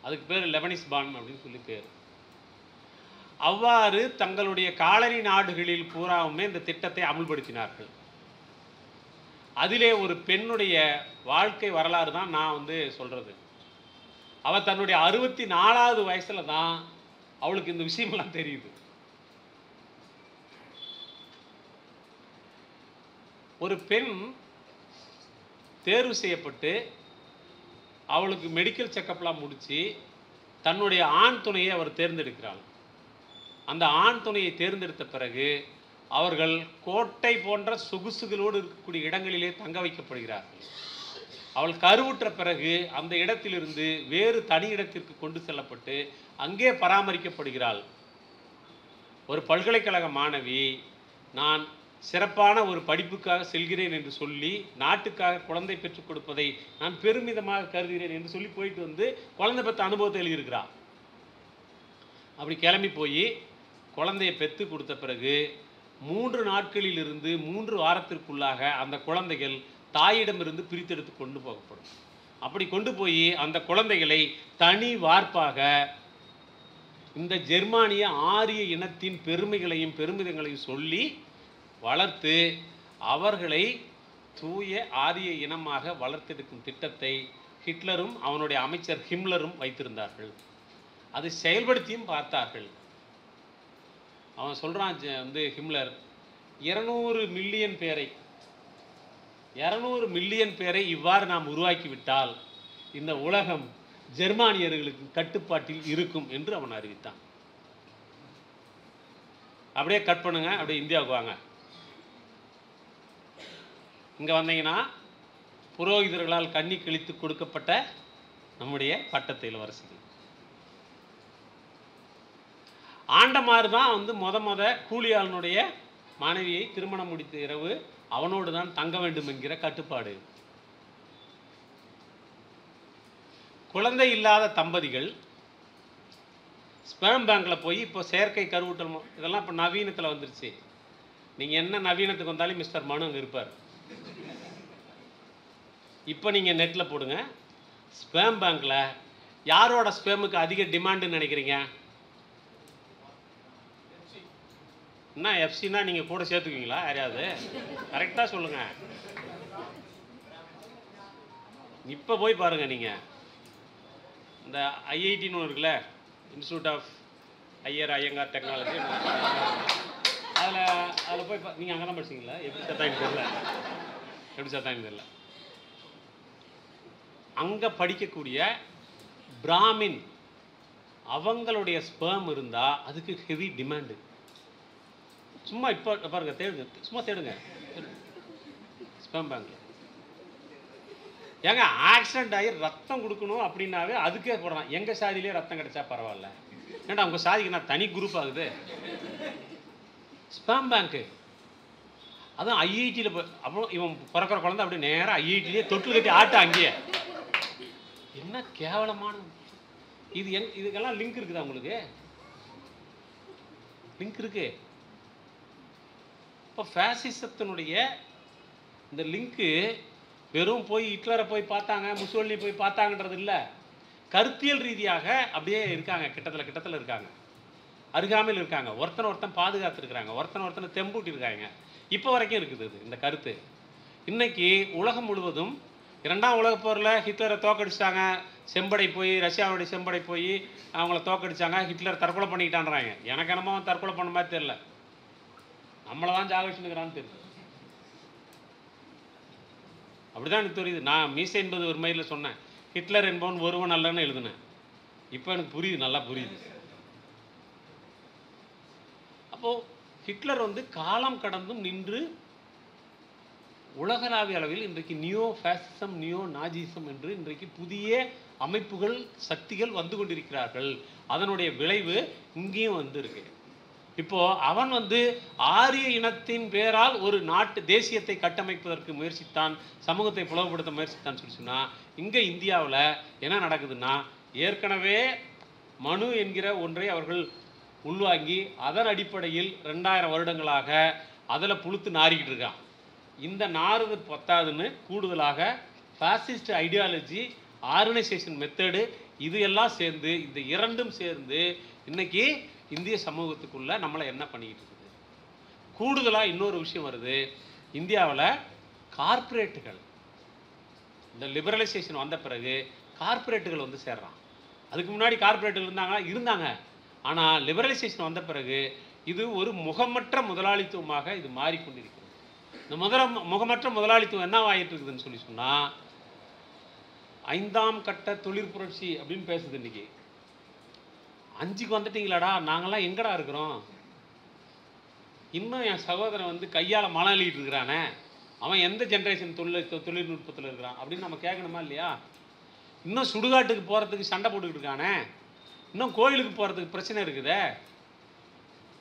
[SPEAKER 1] அதுக்கு பேர் லெபனிஸ் பான் அப்படின்னு சொல்லி பேர். அவ்வாறு தங்களுடைய காலனி நாடுகளில் பூராவுமே இந்த திட்டத்தை அமுல்படுத்தினார்கள். அதிலே ஒரு பெண்ணுடைய வாழ்க்கை வரலாறு தான் நான் சொல்றது. அவள் தன்னுடைய 64வது வயசுல தான் அவளுக்கு இந்த விஷயமெல்லாம் தெரியுது. ஒரு பெண் தேர்வு செய்யப்பட்டு அவளுக்கு மெடிக்கல் செக்கப்லாம் முடித்து தன்னுடைய ஆண் துணையை அவர் தேர்ந்தெடுக்கிறாள். அந்த ஆண் துணையை தேர்ந்தெடுத்த பிறகு அவர்கள் கோட்டை போன்ற சொகுசுகளோடு இருக்கக்கூடிய இடங்களிலே தங்க வைக்கப்படுகிறார்கள். அவள் கருவுற்ற பிறகு அந்த இடத்திலிருந்து வேறு தனி இடத்திற்கு கொண்டு செல்லப்பட்டு அங்கே பராமரிக்கப்படுகிறாள். ஒரு பல்கலைக்கழக மாணவி நான் சிறப்பான ஒரு படிப்புக்காக செல்கிறேன் என்று சொல்லி நாட்டுக்காக குழந்தை பெற்றுக் கொடுப்பதை நான் பெருமிதமாக கருதுகிறேன் என்று சொல்லி போயிட்டு குழந்தை பெற்ற அனுபவத்தை எழுதியிருக்கிறாள். அப்படி கிளம்பி போய் குழந்தையை பெற்று கொடுத்த பிறகு 3 நாட்களிலிருந்து 3 வாரத்திற்குள்ளாக அந்த குழந்தைகள் தாயிடமிருந்து பிரித்தெடுத்து கொண்டு போகப்படும். அப்படி கொண்டு போய் அந்த குழந்தைகளை தனி வார்ப்பாக இந்த ஜெர்மானிய ஆரிய இனத்தின் பெருமைகளையும் பெருமிதங்களையும் சொல்லி வளர்த்து அவர்களை தூய ஆரிய இனமாக வளர்த்தெடுக்கும் திட்டத்தை ஹிட்லரும் அவனுடைய அமைச்சர் ஹிம்லரும் வைத்திருந்தார்கள். அதை செயல்படுத்தியும் பார்த்தார்கள். அவன் சொல்கிறான் ஹிம்லர் 200 மில்லியன் பேரை இவ்வாறு நாம் உருவாக்கிவிட்டால் இந்த உலகம் ஜெர்மானியர்களுக்கு கட்டுப்பாட்டில் இருக்கும் என்று அவன் அறிவித்தான். அப்படியே கட் பண்ணுங்க, அப்படியே இந்தியாவுக்கு வாங்க. இங்கே வந்தீங்கன்னா புரோகிதர்களால் கண்ணி கிழித்து கொடுக்கப்பட்ட நம்முடைய பட்டத்து இளவரசிகள் ஆண்டமாறு தான் முத கூலியாளனுடைய மனைவியை திருமணம் முடித்த இரவு அவனோடு தான் தங்க வேண்டும் என்கிற கட்டுப்பாடு. குழந்தை இல்லாத தம்பதிகள் ஸ்பெர்ம் பேங்க்ல போய் இப்போ செயற்கை கருவூட்டல் இதெல்லாம் இப்போ நவீனத்தில் வந்துருச்சு. நீங்கள் என்ன நவீனத்துக்கு வந்தாலும் மிஸ்டர் மனு அங்கே இருப்பார். இப்போ நீங்கள் நெட்டில் போடுங்க, ஸ்பெர்ம் பேங்க்கில் யாரோட ஸ்பெர்முக்கு அதிக டிமாண்டுன்னு நினைக்கிறீங்க? என்ன எஃப்சினா நீங்கள் கூட சேர்த்துக்குவீங்களா? யாரையாவது கரெக்டாக சொல்லுங்கள். இப்போ போய் பாருங்கள். நீங்கள் இந்த ஐஐடின்னு இருக்குல்ல, இன்ஸ்டியூட் ஆஃப் ஐயங்கார் டெக்னாலஜி, அதில் போய் நீங்கள் அங்கே தான் படிச்சிங்களா? எப்படி சேர்த்தாங்க தெரியல. அங்கே படிக்கக்கூடிய பிராமின் அவங்களுடைய ஸ்பெர்ம் இருந்தால் அதுக்கு ஹெவி டிமாண்டு. சும்மா இப்போ பாருங்க, தேடுங்க ஸ்பெர்ம் பேங்க்ல. ஏங்க ஆக்சிடென்ட் ஆகி ரத்தம் கொடுக்கணும் அப்படின்னாவே அதுக்கே போடுறான். எங்கள் சாதியிலே ரத்தம் கிடைச்சா பரவாயில்ல, ஏன்டா உங்கள் சாதிக்கு நான் தனி குரூப் ஆகுது. ஸ்பெர்ம் பேங்க்கு அதுவும் ஐஐடியில் போய் அப்புறம் இவன் பிறக்கிற குழந்தை அப்படியே நேராக ஐஐடியிலே தொட்டு கட்டி ஆட்ட அங்கேயே. என்ன கேவலமான இதுக்கெல்லாம் லிங்க் இருக்குதா உங்களுக்கு? லிங்க் இருக்கு. இப்போ ஃபேசிசத்தினுடைய இந்த லிங்க்கு வெறும் போய் ஹிட்லரை போய் பார்த்தாங்க, முசோலினி போய் பார்த்தாங்கன்றது இல்லை. கருத்தியல் ரீதியாக அப்படியே இருக்காங்க, கிட்டத்தில் இருக்காங்க, அருகாமையில் இருக்காங்க, ஒருத்தன் பாதுகாத்துருக்குறாங்க, ஒருத்தனை தெம்பூட்டி இருக்காங்க. இப்போ வரைக்கும் இருக்குது இந்த கருத்து. இன்னைக்கு உலகம் முழுவதும் 2ஆம் உலகப் போரில் ஹிட்லரை தோக்கடிச்சிட்டாங்க, செம்படை போய் ரஷ்யாவுடைய செம்படை போய் அவங்கள தோக்கடிச்சாங்க, ஹிட்லர் தற்கொலை பண்ணிக்கிட்டான்றாங்க. எனக்கு என்னமோ தற்கொலை பண்ண மாதிரி தெரியல, நம்மளை தான் ஜாகரிச்சுக்கிறான்னு தெரியுது. அப்படிதான் எனக்கு தெரியுது. நான் மீசை என்பது ஒரு மைலில் சொன்னேன், ஹிட்லர் என்பவன் ஒருவன் அல்லன்னு எழுதுனேன். இப்போ எனக்கு புரியுது, நல்லா புரியுது. அப்போது ஹிட்லர் காலம் கடந்தும் நின்று உலகளாவிய அளவில் இன்றைக்கு நியோ ஃபேசிசம், நியோ நாஜிசம் என்று இன்றைக்கு புதிய அமைப்புகள், சக்திகள் வந்து கொண்டிருக்கிறார்கள். அதனுடைய விளைவு இங்கேயும் இருக்கு. இப்போ அவன் ஆரிய இனத்தின் பேரால் ஒரு நாட்டு தேசியத்தை கட்டமைப்பதற்கு முயற்சித்தான், சமூகத்தை புலவுபடுத்த முயற்சித்தான் சொல்லி சொன்னா, இங்கே இந்தியாவில் என்ன நடக்குதுன்னா ஏற்கனவே மனு என்கிற ஒன்றை அவர்கள் உள்வாங்கி அதன் அடிப்படையில் 2000 வருடங்களாக அதில் புழுத்து நாறிக்கிட்டு இருக்கான். இந்த நாறுது பத்தாதுன்னு கூடுதலாக ஃபாசிஸ்ட் ஐடியாலஜி, ஆர்கனைசேஷன் மெத்தடு, இது எல்லாம் சேர்ந்து, இந்த இரண்டும் சேர்ந்து இன்னைக்கு இந்திய சமூகத்துக்குள்ளே நம்மளை என்ன பண்ணிக்கிட்டு இருக்குது. கூடுதலாக இன்னொரு விஷயம் வருது. இந்தியாவில் கார்ப்பரேட்டுகள், இந்த லிபரலைசேஷன் வந்த பிறகு கார்ப்பரேட்டுகள் வந்து சேர்றான். அதுக்கு முன்னாடி கார்ப்பரேட்டுகள் இருந்தாங்க. ஆனால் லிபரலைசேஷன் வந்த பிறகு இது ஒரு முகமற்ற முதலாளித்துவமாக இது மாறிக்கொண்டிருக்கிறது. இந்த முகமற்ற முதலாளித்துவம் என்ன ஆகிட்டு இருக்குதுன்னு சொல்லி சொன்னால், 5ஆம் கட்ட தொழிற்புரட்சி அப்படின்னு பேசுது. இன்னைக்கு 5க்கு வந்துட்டீங்களாடா, நாங்கள்லாம் எங்கடா இருக்கிறோம்? இன்னும் என் சகோதரன் வந்து கையால் மழை அள்ளிட்டு இருக்கிறானே, அவன் எந்த ஜென்ரேஷன் தொழில்நுட்பத்தில் இருக்கிறான் அப்படின்னு நம்ம கேட்கணுமா இல்லையா? இன்னும் சுடுகாட்டுக்கு போகிறதுக்கு சண்டை போட்டுக்கிட்டு இருக்கானே, இன்னும் கோயிலுக்கு போகிறதுக்கு பிரச்சனை இருக்குதே.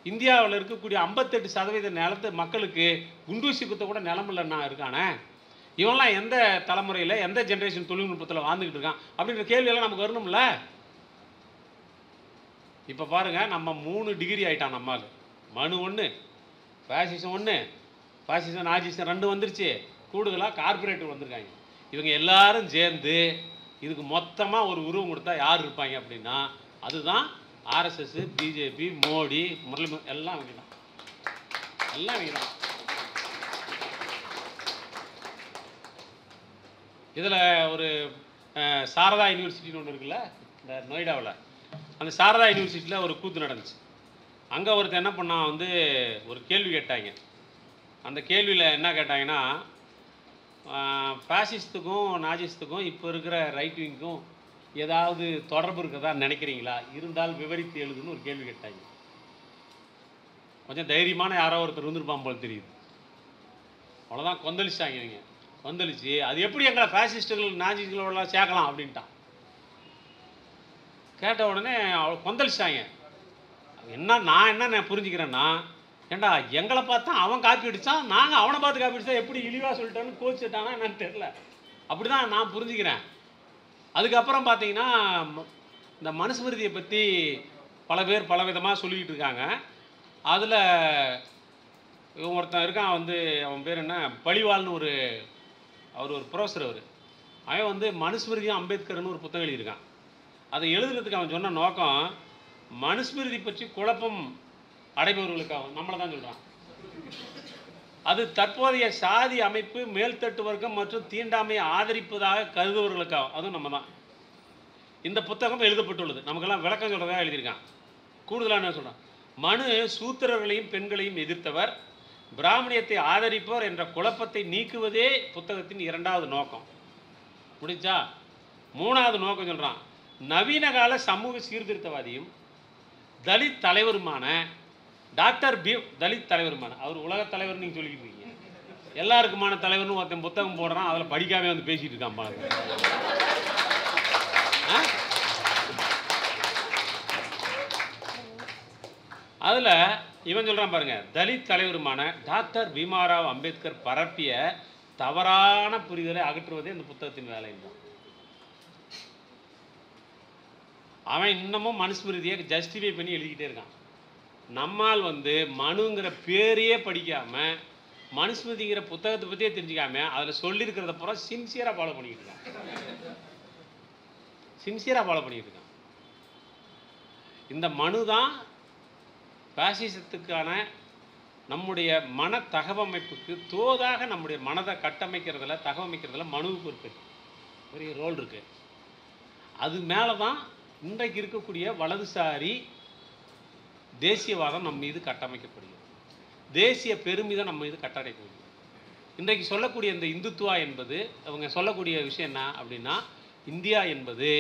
[SPEAKER 1] இந்தியாவில் இருக்கக்கூடிய 58% நிலத்து மக்களுக்கு குண்டூசி குத்த கூட நிலமில்லைன்னா இருக்கானே. இவன்லாம் எந்த தலைமுறையில் எந்த ஜென்ரேஷன் தொழில்நுட்பத்தில் வாழ்ந்துக்கிட்டு இருக்கான் அப்படின்ற கேள்வியெல்லாம் நமக்கு வரணும்ல. இப்போ பாருங்கள், நம்ம 3 டிகிரி ஆகிட்டான். நம்மால் மனு 1, ஃபேசிசம் 1, ஃபேசிசம் நாஜிசம் 2 வந்துருச்சு. கூடுதலாக கார்பரேட் வந்திருக்காங்க. இவங்க எல்லாரும் சேர்ந்து இதுக்கு மொத்தமாக ஒரு உருவம் கொடுத்தா யார் இருப்பாங்க அப்படின்னா, அதுதான் ஆர்எஸ்எஸ், பிஜேபி, மோடி, முரளி, எல்லாம் வைக்கலாம். எல்லாம் வைக்கலாம். இதில் ஒரு சாரதா யூனிவர்சிட்டின்னு ஒன்று இருக்குல்ல, இந்த நொய்டாவில். அந்த சாரதா யூனிவர்சிட்டியில் ஒரு கூத்து நடந்துச்சு. அங்கே ஒருத்தர் என்ன பண்ணால் வந்து ஒரு கேள்வி கேட்டாங்க. அந்த கேள்வியில் என்ன கேட்டாங்கன்னா, ஃபேசிஸ்ட்டுக்கும் நாஜிஸ்ட்டுக்கும் இப்போ இருக்கிற ரைட் விங்க்கும் ஏதாவது தொடர்பு இருக்கதா நினைக்கிறீங்களா? இருந்தால் விவரித்து எழுதுன்னு ஒரு கேள்வி கேட்டாங்க. கொஞ்சம் தைரியமான யாரோ ஒருத்தர் இருந்திருப்பான் போல் தெரியுது. அவ்வளோதான், கொந்தளிச்சாங்க இவங்க. கொந்தளிச்சு அது எப்படி எங்களை ஃபேசிஸ்ட்டுகள் நாஜிஸ்களோடலாம் சேர்க்கலாம் அப்படின்ட்டான். கேட்ட உடனே அவளை கொந்தளிச்சாங்க. நான் என்ன புரிஞ்சுக்கிறேன்னா, ஏண்டா எங்களை பார்த்தா அவன் காப்பி அடித்தான், நாங்கள் அவனை பார்த்து காப்பி அடித்தா எப்படி இழிவாக சொல்லிட்டோன்னு கோச்சிட்டானா என்னன்னு தெரில. அப்படி தான் நான் புரிஞ்சுக்கிறேன். அதுக்கப்புறம் பார்த்தீங்கன்னா, இந்த மனுஸ்மிருதியை பற்றி பல பேர் பல விதமாக சொல்லிக்கிட்டு இருக்காங்க. அதில் இவன் ஒருத்தன் இருக்கான் வந்து, அவன் பேர் என்ன, பழிவாள்னு அவர் ஒரு ப்ரொஃபஸர். அவன் வந்து மனுஸ்மிருதியும் அம்பேத்கர்னு ஒரு புத்தகம் எழுதியிருக்கான். அதை எழுதுறதுக்கு அவன் சொன்ன நோக்கம், மனுஸ்மிருதி பற்றி குழப்பம் அடைபவர்களுக்காக நம்மளை தான் சொல்கிறான். அது தற்போதைய சாதி அமைப்பு, மேல்தட்டு வர்க்கம் மற்றும் தீண்டாமையை ஆதரிப்பதாக கருதுவர்களுக்காக, அதுவும் நம்ம தான். இந்த புத்தகம் எழுதப்பட்டுள்ளது. நமக்கெல்லாம் விளக்கம் சொல்கிறதாக எழுதியிருக்கான். கூடுதலாக என்ன சொல்கிறான், மனு சூத்திரர்களையும் பெண்களையும் எதிர்த்தவர், பிராமணியத்தை ஆதரிப்பவர் என்ற குழப்பத்தை நீக்குவதே புத்தகத்தின் 2வது நோக்கம். முடிச்சா 3வது நோக்கம் சொல்கிறான், நவீன கால சமூக சீர்திருத்தவாதியும் தலித் தலைவருமான டாக்டர் தலித் தலைவருமான, அவர் உலக தலைவர் நீங்கள் சொல்லிக்கிட்டு இருக்கீங்க, எல்லாருக்குமான தலைவர்னு ஒருத்தன் புத்தகம் போடுறான், அதில் படிக்காமே வந்து பேசிகிட்டு இருக்கான் பாருங்க. அதில் இவன் சொல்கிறான் பாருங்க, தலித் தலைவருமான டாக்டர் பீமாராவ் அம்பேத்கர் பரப்பிய தவறான புரிதலை அகற்றுவதே இந்த புத்தகத்தின் வேலைன்னு. அவன் இன்னமும் மனுஸ்மிருதியை ஜஸ்டிஃபை பண்ணி எழுதிக்கிட்டே இருக்கான். நம்மால் வந்து மனுங்கிற பேரையே படிக்காமல், மனுஸ்மிருதிங்கிற புத்தகத்தை பற்றியே தெரிஞ்சிக்காமல், அதில் சொல்லியிருக்கிறத பூரா சின்சியராக ஃபாலோ பண்ணிக்கிட்டு இருக்கான். இந்த மனு தான் பாசிசத்துக்கான நம்முடைய மன தகவமைப்புக்கு தோதாக நம்முடைய மனதை கட்டமைக்கிறதுல, தகவமைக்கிறதுல மனுவுக்கு ஒரு பெரிய ரோல் இருக்குது. அது மேலே தான் இன்றைக்கு இருக்கக்கூடிய வலதுசாரி தேசியவாதம் நம்ம மீது கட்டமைக்கப்படுகிறது. தேசிய பெருமிதம் நம்ம மீது கட்டமைக்கப்படுகிறது. இன்றைக்கு சொல்லக்கூடிய இந்த இந்துத்துவா என்பது, அவங்க சொல்லக்கூடிய விஷயம் என்ன அப்படின்னா, இந்தியா என்பது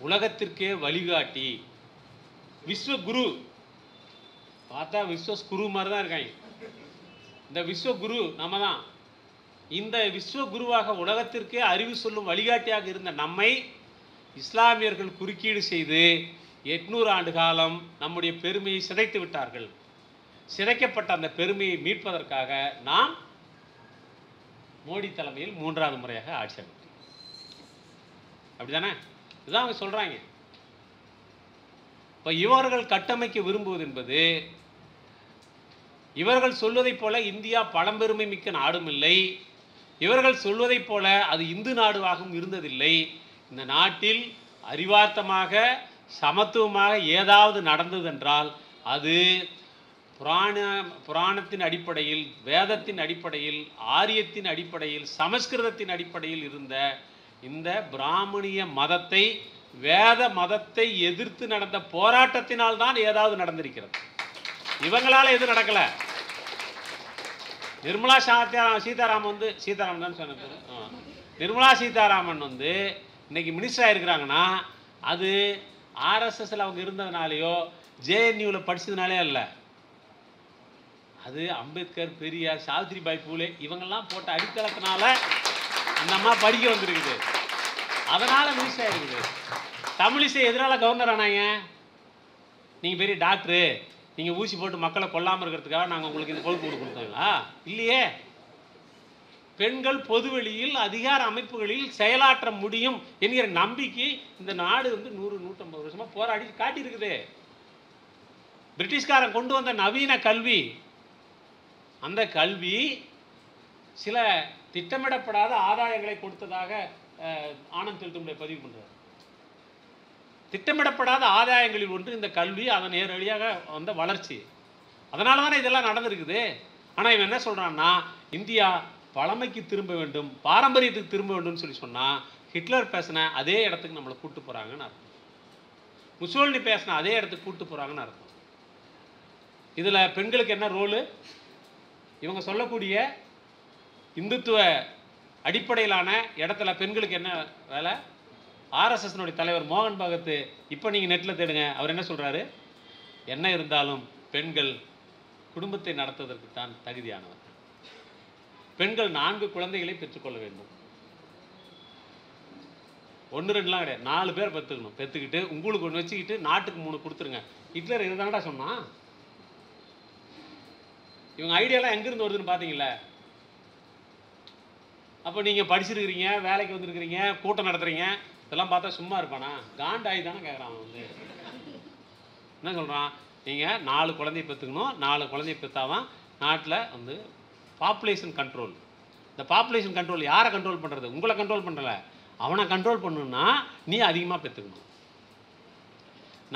[SPEAKER 1] உலகத்திற்கே வழிகாட்டி விஸ்வகுரு. பார்த்தா விஸ்வகுரு மாதிரி தான் இருக்காங்க. இந்த விஸ்வகுரு நம்ம தான். இந்த விஸ்வகுருவாக உலகத்திற்கே அறிவு சொல்லும் வழிகாட்டியாக இருந்த நம்மை இஸ்லாமியர்கள் குறுக்கீடு செய்து 800 ஆண்டு காலம் நம்முடைய பெருமையை சிதைத்து விட்டார்கள். சிதைக்கப்பட்ட அந்த பெருமையை மீட்பதற்காக நாம் மோடி தலைமையில் 3வது முறையாக ஆட்சி அமைக்கிறோம். அப்படிதானே? இதுதான் அவங்க சொல்கிறாங்க. இப்போ இவர்கள் கட்டமைக்க விரும்புவது என்பது, இவர்கள் சொல்வதைப் போல இந்தியா பழம்பெருமை மிக்க நாடும் இல்லை, இவர்கள் சொல்வதைப் போல அது இந்து நாடுவாகவும் இருந்ததில்லை. இந்த நாட்டில் அறிவார்த்தமாக சமத்துவமாக ஏதாவது நடந்ததென்றால் அது புராணத்தின் அடிப்படையில், வேதத்தின் அடிப்படையில், ஆரியத்தின் அடிப்படையில், சமஸ்கிருதத்தின் அடிப்படையில் இருந்த இந்த பிராமணிய மதத்தை, வேத மதத்தை எதிர்த்து நடந்த போராட்டத்தினால் தான் ஏதாவது நடந்திருக்கிறது. இவங்களால எதுவும் நடக்கல. நிர்மலா சீதாராமன் தான் சொன்னது. நிர்மலா சீதாராமன் இன்னைக்கு மினிஸ்டர் ஆயிருக்கிறாங்கன்னா அது ஆர்எஸ்எஸ்ல அவங்க இருந்ததுனாலையோ ஜேஎன்யூவில் படிச்சதுனாலே இல்லை. அது அம்பேத்கர், பெரியார், சாவித்ரிபாய் பூலே இவங்கெல்லாம் போட்ட அடித்தளத்தினால அந்த அம்மா படிக்க வந்திருக்குது. அதனால மினிஸ்டர் ஆயிருக்குது. தமிழிசை எதனால கவர்னர் ஆனாங்க? நீங்கள் பெரிய டாக்டரு, நீங்கள் ஊசி போட்டு மக்களை கொல்லாமல் இருக்கிறதுக்காக நாங்கள் உங்களுக்கு இந்த பொறுப்பு கொடுத்தோங்களா? இல்லையே. பெண்கள் பொதுவெளியில் அதிகார அமைப்புகளில் செயலாற்ற முடியும் என்கிற நம்பிக்கை இந்த நாடு 100-150 வருஷமா போராடி காட்டியிருக்குது. பிரிட்டிஷ்காரன் கொண்டு வந்த நவீன கல்வி, அந்த கல்வி சில திட்டமிடப்படாத ஆதாயங்களை கொடுத்ததாக ஆனந்த் தெல்தும்பே பதிவு பண்றார். திட்டமிடப்படாத ஆதாயங்களில் ஒன்று இந்த கல்வி, அதன் நேரடியாக வந்த வளர்ச்சி. அதனால தானே இதெல்லாம் நடந்திருக்குது. ஆனால் இவன் என்ன சொல்றான்னா, இந்தியா பழமைக்கு திரும்ப வேண்டும், பாரம்பரியத்துக்கு திரும்ப வேண்டும் சொல்லி சொன்னால், ஹிட்லர் பேசின அதே இடத்துக்கு நம்மளை கூட்டு போகிறாங்கன்னு அர்த்தம். முசோலினி பேசின அதே இடத்துக்கு கூட்டு போகிறாங்கன்னு அர்த்தம். இதில் பெண்களுக்கு என்ன ரோலு? இவங்க சொல்லக்கூடிய இந்துத்துவ அடிப்படையிலான இடத்துல பெண்களுக்கு என்ன வேலை? ஆர்எஸ்எஸ்னுடைய தலைவர் மோகன் பகத், இப்போ நீங்கள் நெட்டில் தேடுங்க, அவர் என்ன சொல்கிறாரு? என்ன இருந்தாலும் பெண்கள் குடும்பத்தை நடத்துவதற்கு தான் தகுதியானவர். பெண்கள் 4 குழந்தைகளை பெற்றுக்கொள்ள வேண்டும். 1-2லாம் கிடையாது, 4 பேர் பெற்றுக்கணும். பெற்றுக்கிட்டு உங்களுக்கு 1 வச்சுக்கிட்டு நாட்டுக்கு 3 கொடுத்துருங்க. ஹிட்லர் இதுதானடா சொன்னான். இவங்க ஐடியாலாம் எங்கேருந்து வருதுன்னு பார்த்தீங்களா? அப்போ நீங்கள் படிச்சிருக்கிறீங்க, வேலைக்கு வந்துருக்கிறீங்க, கூட்டம் நடத்துகிறீங்க, இதெல்லாம் பார்த்தா சும்மா இருப்பானா? காண்டாயி தானே கேட்குறான். என்ன சொல்கிறான்? நீங்கள் 4 குழந்தைய பெற்றுக்கணும், 4 குழந்தைய பெற்றாதான் நாட்டில் பாப்புலேஷன் கண்ட்ரோல். இந்த பாப்புலேஷன் கண்ட்ரோல் யாரை கண்ட்ரோல் பண்ணுறது? உங்களை கண்ட்ரோல் பண்ணுறல, அவனை கண்ட்ரோல் பண்ணணுன்னா நீ அதிகமாக பெற்றுக்கணும்.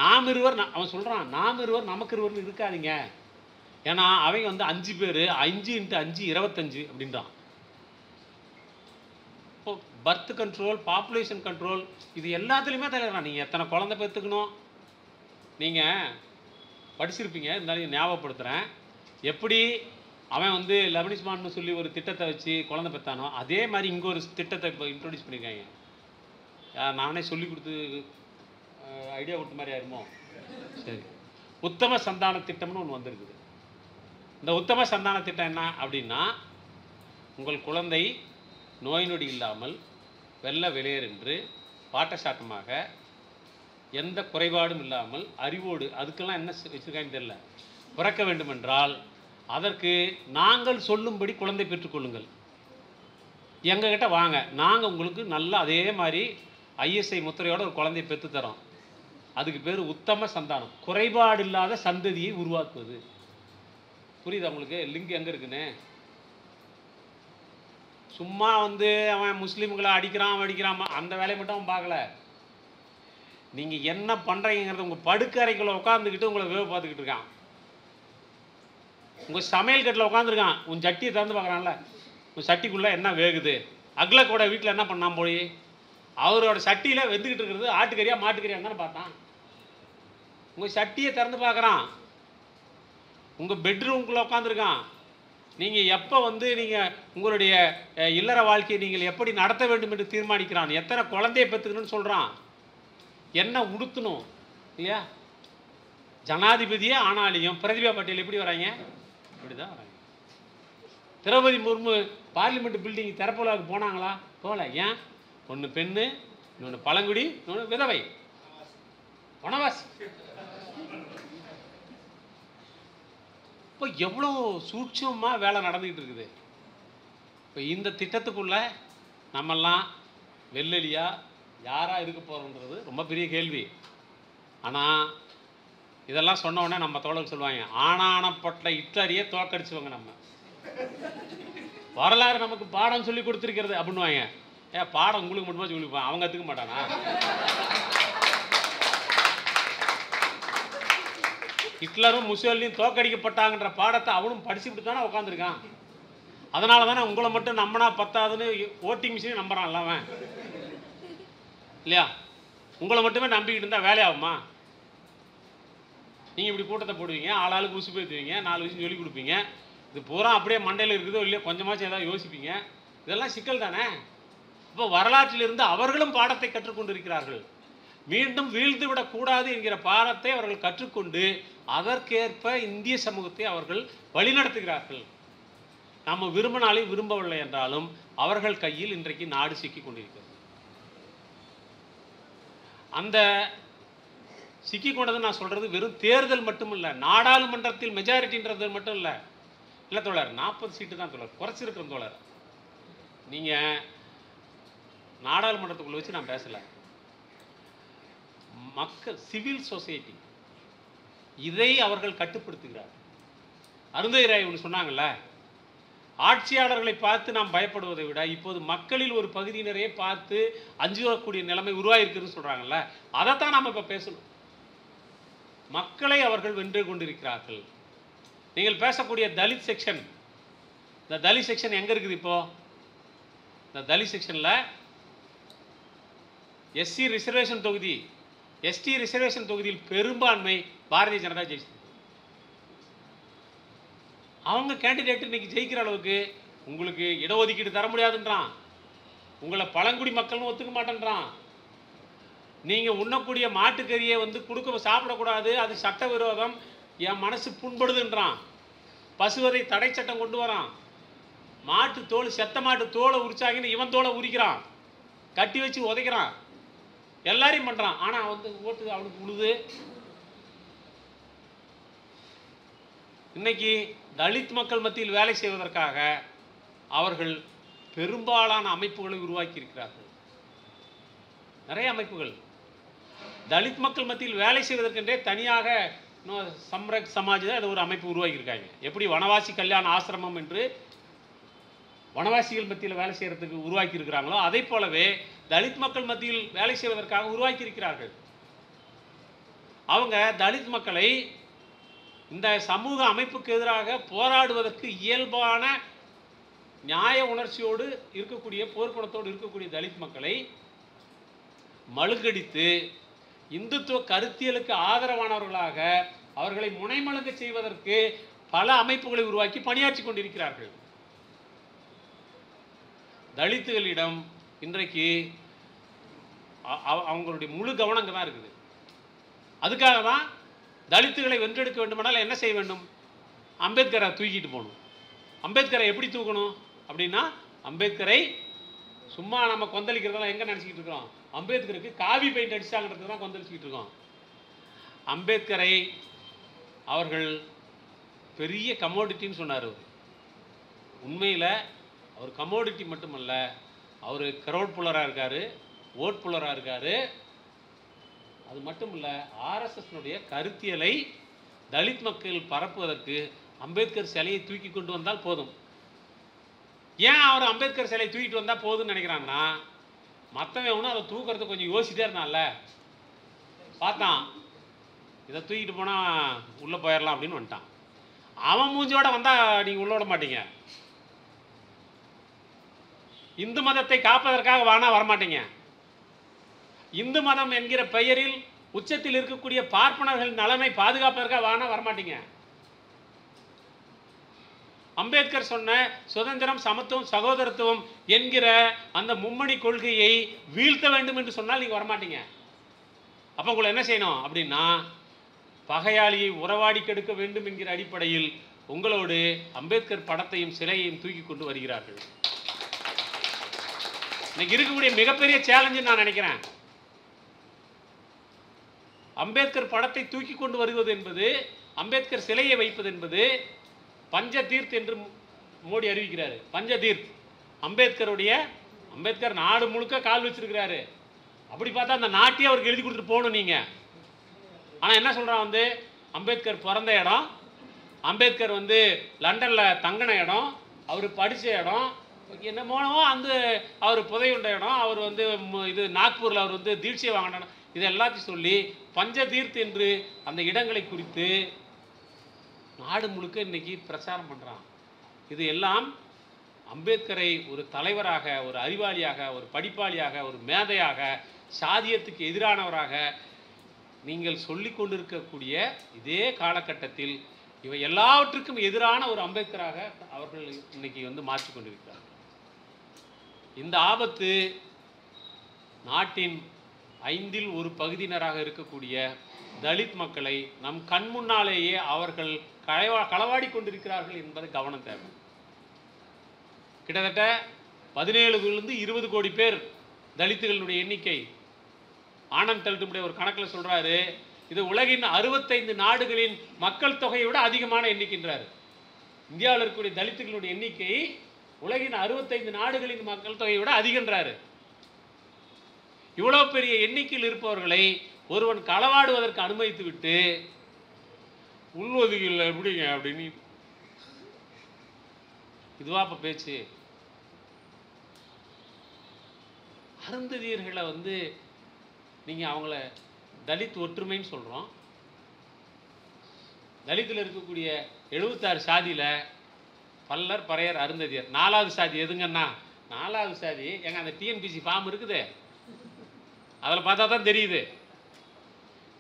[SPEAKER 1] நாம் இருவர், அவன் சொல்கிறான், நாம் இருவர் நமக்கு இருவர்னு இருக்காதீங்க. ஏன்னா அவங்க 5 பேர், 5 × 5 25 அப்படின்றான். இப்போ பர்த் கண்ட்ரோல், பாப்புலேஷன் கண்ட்ரோல், இது எல்லாத்துலேயுமே தலைவரான். நீங்கள் எத்தனை குழந்தை பெற்றுக்கணும்? நீங்கள் படிச்சிருப்பீங்க, இருந்தாலும் ஞாபகப்படுத்துகிறேன். எப்படி அவன் லெபனிஸ்மான்னு சொல்லி ஒரு திட்டத்தை வச்சு குழந்தை பெற்றானோ, அதே மாதிரி இங்கே ஒரு திட்டத்தை இப்போ இன்ட்ரோடியூஸ் பண்ணியிருக்காங்க. நானே சொல்லி கொடுத்து ஐடியா கொடுத்த மாதிரி ஆயிருமோ? சரி, உத்தம சந்தான திட்டம்னு ஒன்று வந்திருக்குது. இந்த உத்தம சந்தான திட்டம் என்ன அப்படின்னா, உங்கள் குழந்தை நோய் நொடி இல்லாமல் வெள்ள வெளியேறு என்று பாட்டசாட்டமாக எந்த குறைபாடும் இல்லாமல் அறிவோடு, அதுக்கெல்லாம் என்ன வச்சுருக்காங்கன்னு தெரியல, பிறக்க வேண்டுமென்றால் அதற்கு நாங்கள் சொல்லும்படி குழந்தை பெற்றுக்கொள்ளுங்கள். எங்ககிட்ட வாங்க, நாங்கள் உங்களுக்கு நல்லா அதே மாதிரி ஐஎஸ்ஐ முத்திரையோட ஒரு குழந்தையை பெற்று தரோம். அதுக்கு பேர் உத்தம சந்தானம், குறைபாடு இல்லாத சந்ததியை உருவாக்குவது. புரியுதா உங்களுக்கு? லிங்க் எங்கே இருக்குன்னு? சும்மா அவன் முஸ்லீம்களை அடிக்கிறான் அந்த வேலையை மட்டும் அவன் பார்க்கல. நீங்கள் என்ன பண்ணுறீங்கிறத உங்கள் படுக்கறைக்குள்ளே உட்காந்துக்கிட்டு உங்களை வேவு பார்த்துக்கிட்டு இருக்கான். உங்கள் சமையல் கட்டில் உட்காந்துருக்கான், உன் சட்டியை திறந்து பார்க்குறான்ல, உன் சட்டிக்குள்ளே என்ன வேகுது. அக்லக்கோட வீட்டில் என்ன பண்ணான் போய், அவரோட சட்டியில் வெந்துக்கிட்டு இருக்கிறது ஆட்டுக்கறியா மாட்டுக்கறியா தானே பார்த்தான். உங்கள் சட்டியை திறந்து பார்க்குறான். உங்கள் பெட்ரூம்குள்ளே உட்காந்துருக்கான். நீங்கள் எப்போ நீங்கள் உங்களுடைய இல்லற வாழ்க்கையை நீங்கள் எப்படி நடத்த வேண்டும் என்று தீர்மானிக்கிறான். எத்தனை குழந்தையை பெற்றுக்கணும்னு சொல்கிறான். என்ன உடுத்தணும் இல்லையா? ஜனாதிபதியே ஆனாலையும் பிரதிபா பட்டேல் எப்படி வராங்க? இப்படி தான் வராங்க. திரௌபதி முர்மு பார்லிமெண்ட் பில்டிங் திறப்புலாவுக்கு போனாங்களா? போகல. ஏன்? ஒன்று பெண்ணு, இன்னொன்று பழங்குடி, இன்னொன்று விதவை, வனவாசி. இப்போ எவ்வளோ சூட்சமாக வேலை நடந்துக்கிட்டு இருக்குது. இப்போ இந்த திட்டத்துக்குள்ளே நம்மெல்லாம் வெள்ளலியாக யாராக இருக்க போகிறோன்றது ரொம்ப பெரிய கேள்வி. ஆனால் இதெல்லாம் சொன்ன உடனே நம்ம தோழர்கள் சொல்லுவாங்க, ஆனானப்பட்ட ஹிட்லரையே தோக்கடிச்சுவாங்க, நம்ம வரலாறு நமக்கு பாடம் சொல்லி கொடுத்துருக்கிறது அப்படின்னுவாங்க. பாடம் உங்களுக்கு மட்டுமா சொல்லிப்பான், அவங்க கற்றுக்க மாட்டானா? ஹிட்லரும் முசோலினியும் தோக்கடிக்கப்பட்டாங்கன்ற பாடத்தை அவனும் படிச்சுக்கிட்டு தானே உட்காந்துருக்கான். அதனால தானே உங்களை மட்டும் நம்பினா பத்தாதுன்னு ஓட்டிங் மிஷினையும் நம்புறான் அவன், இல்லையா? உங்களை மட்டுமே நம்பிக்கிட்டு இருந்தால் வேலையாகுமா? நீங்கள் இப்படி கூட்டத்தை போடுவீங்க, ஆளாளுக்கு உசு பேத்துவீங்க, 4 விஷயம் சொல்லி கொடுப்பீங்க, இது பூரா அப்படியே மண்டையில் இருக்குதோ இல்லையோ கொஞ்சமாச்சும் ஏதாவது யோசிப்பீங்க. இதெல்லாம் சிக்கல் தானே. இப்போ வரலாற்றிலிருந்து அவர்களும் பாடத்தை கற்றுக்கொண்டு இருக்கிறார்கள். மீண்டும் வீழ்ந்து விடக்கூடாது என்கிற பாடத்தை அவர்கள் கற்றுக்கொண்டு அதற்கேற்ப இந்திய சமூகத்தை அவர்கள் வழிநடத்துகிறார்கள். நாம் விரும்பினாலும் விரும்பவில்லை என்றாலும் அவர்கள் கையில் இன்றைக்கு நாடு சிக்கி கொண்டிருக்கிறது. அந்த சிக்கி கொண்டது நான் சொல்றது வெறும் தேர்தல் மட்டும் இல்லை, நாடாளுமன்றத்தில் மெஜாரிட்டின்றது மட்டும் இல்லை. இல்லை தோழர், 40 சீட்டு தான் தோழர், குறைச்சிருக்கிற தோழர். நீங்கள் நாடாளுமன்றத்துக்குள்ள வச்சு நான் பேசலை, மக்கள் சிவில் சொசைட்டி இதை அவர்கள் கட்டுப்படுத்துகிறார். அருந்ததிராய் ஒன்று சொன்னாங்கல்ல, ஆட்சியாளர்களை பார்த்து நாம் பயப்படுவதை விட இப்போது மக்களில் ஒரு பகுதியினரையே பார்த்து அஞ்சுவக்கூடிய நிலைமை உருவாயிருக்குன்னு சொல்கிறாங்கல்ல, அதைத்தான் நாம் இப்போ பேசணும். மக்களை அவர்கள் வென்று கொண்டிருக்கிறார்கள். நீங்கள் பேசக்கூடிய தலித் செக்ஷன், இந்த தலித் செக்ஷன் எங்கே இருக்குது? இப்போது இந்த தலித் செக்ஷனில் எஸ்சி ரிசர்வேஷன் தொகுதி, எஸ்டி ரிசர்வேஷன் தொகுதியில் பெரும்பான்மை பாரதிய ஜனதா ஜெயிச்சு. அவங்க கேண்டிடேட் இன்னைக்கு ஜெயிக்கிற அளவுக்கு உங்களுக்கு இடஒதுக்கீடு தர முடியாதுன்றான், உங்களை பழங்குடி மக்கள்னு ஒத்துக்க மாட்டேன்றான், நீங்கள் உண்ணக்கூடிய மாட்டுக்கறியை கொடுக்க சாப்பிடக்கூடாது, அது சட்டவிரோதம், என் மனசு புண்படுதுன்றான், பசுவதை தடை சட்டம் கொண்டு வரான், மாட்டு தோல் செத்த மாட்டு தோலை உரிச்சாங்கன்னு இவன் தோலை உரிக்கிறான், கட்டி வச்சு உதைக்கிறான், எல்லாரையும் பண்ணுறான். ஆனால் ஓட்டு அவனுக்கு உழுது. இன்னைக்கு தலித் மக்கள் மத்தியில் வேலை செய்வதற்காக அவர்கள் பெரும்பாலான அமைப்புகளை உருவாக்கி இருக்கிறார்கள். நிறைய அமைப்புகள் தலித் மக்கள் மத்தியில் வேலை செய்வதற்கென்றே தனியாக சம்ரக் சமாஜ் தான் ஒரு அமைப்பு உருவாக்கியிருக்காங்க. எப்படி வனவாசி கல்யாண ஆசிரமம் என்று வனவாசிகள் மத்தியில் வேலை செய்கிறதுக்கு உருவாக்கி இருக்கிறாங்களோ அதை போலவே தலித் மக்கள் மத்தியில் வேலை செய்வதற்காக உருவாக்கி இருக்கிறார்கள். அவங்க தலித் மக்களை இந்த சமூக அமைப்புக்கு எதிராக போராடுவதற்கு இயல்பான நியாய உணர்ச்சியோடு இருக்கக்கூடிய, போர்க்குணத்தோடு இருக்கக்கூடிய தலித் மக்களை மழுங்கடித்து இந்துத்துவ கருத்தியலுக்கு ஆதரவானவர்களாக அவர்களை முனைமழுங்க செய்வதற்கு பல அமைப்புகளை உருவாக்கி பணியாற்றி கொண்டிருக்கிறார்கள். தலித்துகளிடம் இன்றைக்கு அவங்களுடைய முழு கவனம் தான் இருக்குது. அதுக்காக தான் தலித்துகளை வென்றெடுக்க வேண்டுமானால் என்ன செய்ய வேண்டும்? அம்பேத்கரை தூக்கிட்டு போகணும். அம்பேத்கரை எப்படி தூக்கணும் அப்படின்னா, அம்பேத்கரை சும்மா நம்ம கொந்தளிக்கிறதெல்லாம் எங்கே நினச்சிக்கிட்டு இருக்கிறோம்? அம்பேத்கருக்கு காவி பெயிண்ட் அடிச்சாங்கிறது தான் கொந்தளிச்சிக்கிட்டு இருக்கோம். அம்பேத்கரை அவர்கள் பெரிய கமோடிட்டின்னு சொன்னார். உண்மையில் அவர் கமோடிட்டி மட்டுமல்ல, அவர் கிரௌட் புல்லராக இருக்கார், ஓட் புல்லராக இருக்கார். அது மட்டும் இல்லை, ஆர்எஸ்எஸ்னுடைய கருத்தியலை தலித் மக்கள் பரப்புவதற்கு அம்பேத்கர் சிலையை தூக்கி கொண்டு வந்தால் போதும். ஏன் அவர் அம்பேத்கர் சிலையை தூக்கிட்டு வந்தால் போதும்னு நினைக்கிறாங்கன்னா, மற்றவன் ஒன்றும் அதை தூக்கிறதுக்கு கொஞ்சம் யோசிச்சிட்டே இருந்தான்ல, பார்த்தான் இதை தூக்கிட்டு போனால் உள்ளே போயிடலாம் அப்படின்னு வந்துட்டான். அவன் மூஞ்சியோட வந்தால் நீங்கள் உள்ள விட மாட்டீங்க. இந்து மதத்தை காப்பதற்காக வானா வரமாட்டீங்க. இந்து மதம் என்கிற பெயரில் உச்சத்தில் இருக்கக்கூடிய பார்ப்பனர்கள் நலனை பாதுகாப்பதற்காக வானா வரமாட்டீங்க. அம்பேத்கர் சொன்ன சுதந்திரம், சமத்துவம், சகோதரத்துவம் என்கிற அந்த மும்மணி கொள்கையை வீழ்த்த வேண்டும் என்று சொன்னால் நீங்கள் வரமாட்டீங்க. அப்போ உங்களை என்ன செய்யணும் அப்படின்னா, பகையாளியை உறவாடி கெடுக்க வேண்டும் என்கிற அடிப்படையில் உங்களோடு அம்பேத்கர் படத்தையும் சிலையையும் தூக்கி கொண்டு வருகிறார்கள். இன்னைக்கு இருக்கக்கூடிய மிகப்பெரிய சேலஞ்சு நான் நினைக்கிறேன். அம்பேத்கர் படத்தை தூக்கி கொண்டு வருவது என்பது, அம்பேத்கர் சிலையை வைப்பது என்பது பஞ்சதீர்த் என்று மோடி அறிவிக்கிறாரு. பஞ்சதீர்த் அம்பேத்கருடைய, அம்பேத்கர் நாடு முழுக்க கால் வச்சிருக்கிறாரு. அப்படி பார்த்தா அந்த நாட்டையே அவருக்கு எழுதி கொடுத்துட்டு போகணும் நீங்கள். ஆனால் என்ன சொல்கிறான் வந்து, அம்பேத்கர் பிறந்த இடம், அம்பேத்கர் வந்து லண்டனில் தங்கின இடம், அவர் படித்த இடம், என்னமோ அந்த அவர் புதையுண்ட இடம், அவர் வந்து இது நாக்பூரில் அவர் வந்து தீட்சை வாங்கின இடம், இதை எல்லாத்தையும் சொல்லி பஞ்சதீர்த் என்று அந்த இடங்களை குறித்து நாடு முழுக்க இன்னைக்கு பிரச்சாரம் பண்ணுறான். இது எல்லாம் அம்பேத்கரை ஒரு தலைவராக, ஒரு அறிவாளியாக, ஒரு படிப்பாளியாக, ஒரு மேதையாக, சாதியத்துக்கு எதிரானவராக நீங்கள் சொல்லி கொண்டிருக்கக்கூடிய இதே காலகட்டத்தில் இவை எல்லாவற்றுக்கும் எதிரான ஒரு அம்பேத்கராக அவர்கள் இன்னைக்கு வந்து மாற்றிக்கொண்டிருக்கிறார்கள். இந்த ஆபத்து நாட்டின் 5இல் 1 பகுதியினராக இருக்கக்கூடிய தலித் மக்களை நம் கண் முன்னாலேயே அவர்கள் களவாடி கொண்டிருக்கிறார்கள் என்பதை கவனம் தேவை. கிட்டத்தட்ட 17லிருந்து 20 கோடி பேர் தலித்துகளுடைய எண்ணிக்கை. ஆனந்த் தலித்துடைய ஒரு கணக்கில் சொல்றாரு, இது உலகின் 65 நாடுகளின் மக்கள் தொகையை விட அதிகமான எண்ணிக்கைன்றார். இந்தியாவில் இருக்கக்கூடிய தலித்துகளுடைய எண்ணிக்கை உலகின் 65 நாடுகளின் மக்கள் தொகையை விட அதிகன்றாரு. இவ்வளவு பெரிய எண்ணிக்கையில் இருப்பவர்களை ஒருவன் களவாடுவதற்கு அனுமதித்து விட்டு உள்ஒதுக்கீடுல எப்படிங்க அப்படின்னு இதுவா இப்ப பேச்சு? அருந்ததியர்களை வந்து நீங்க அவங்கள தலித் ஒற்றுமைன்னு சொல்றோம். தலித்தில் இருக்கக்கூடிய 76 சாதியில பல்லர், பறையர், அருந்ததியர் 4வது சாதி எதுங்கன்னா 4வது சாதி எங்க அந்த டிஎன்பிசி ஃபார்ம் இருக்குது, அதில் பார்த்தா தான் தெரியுது.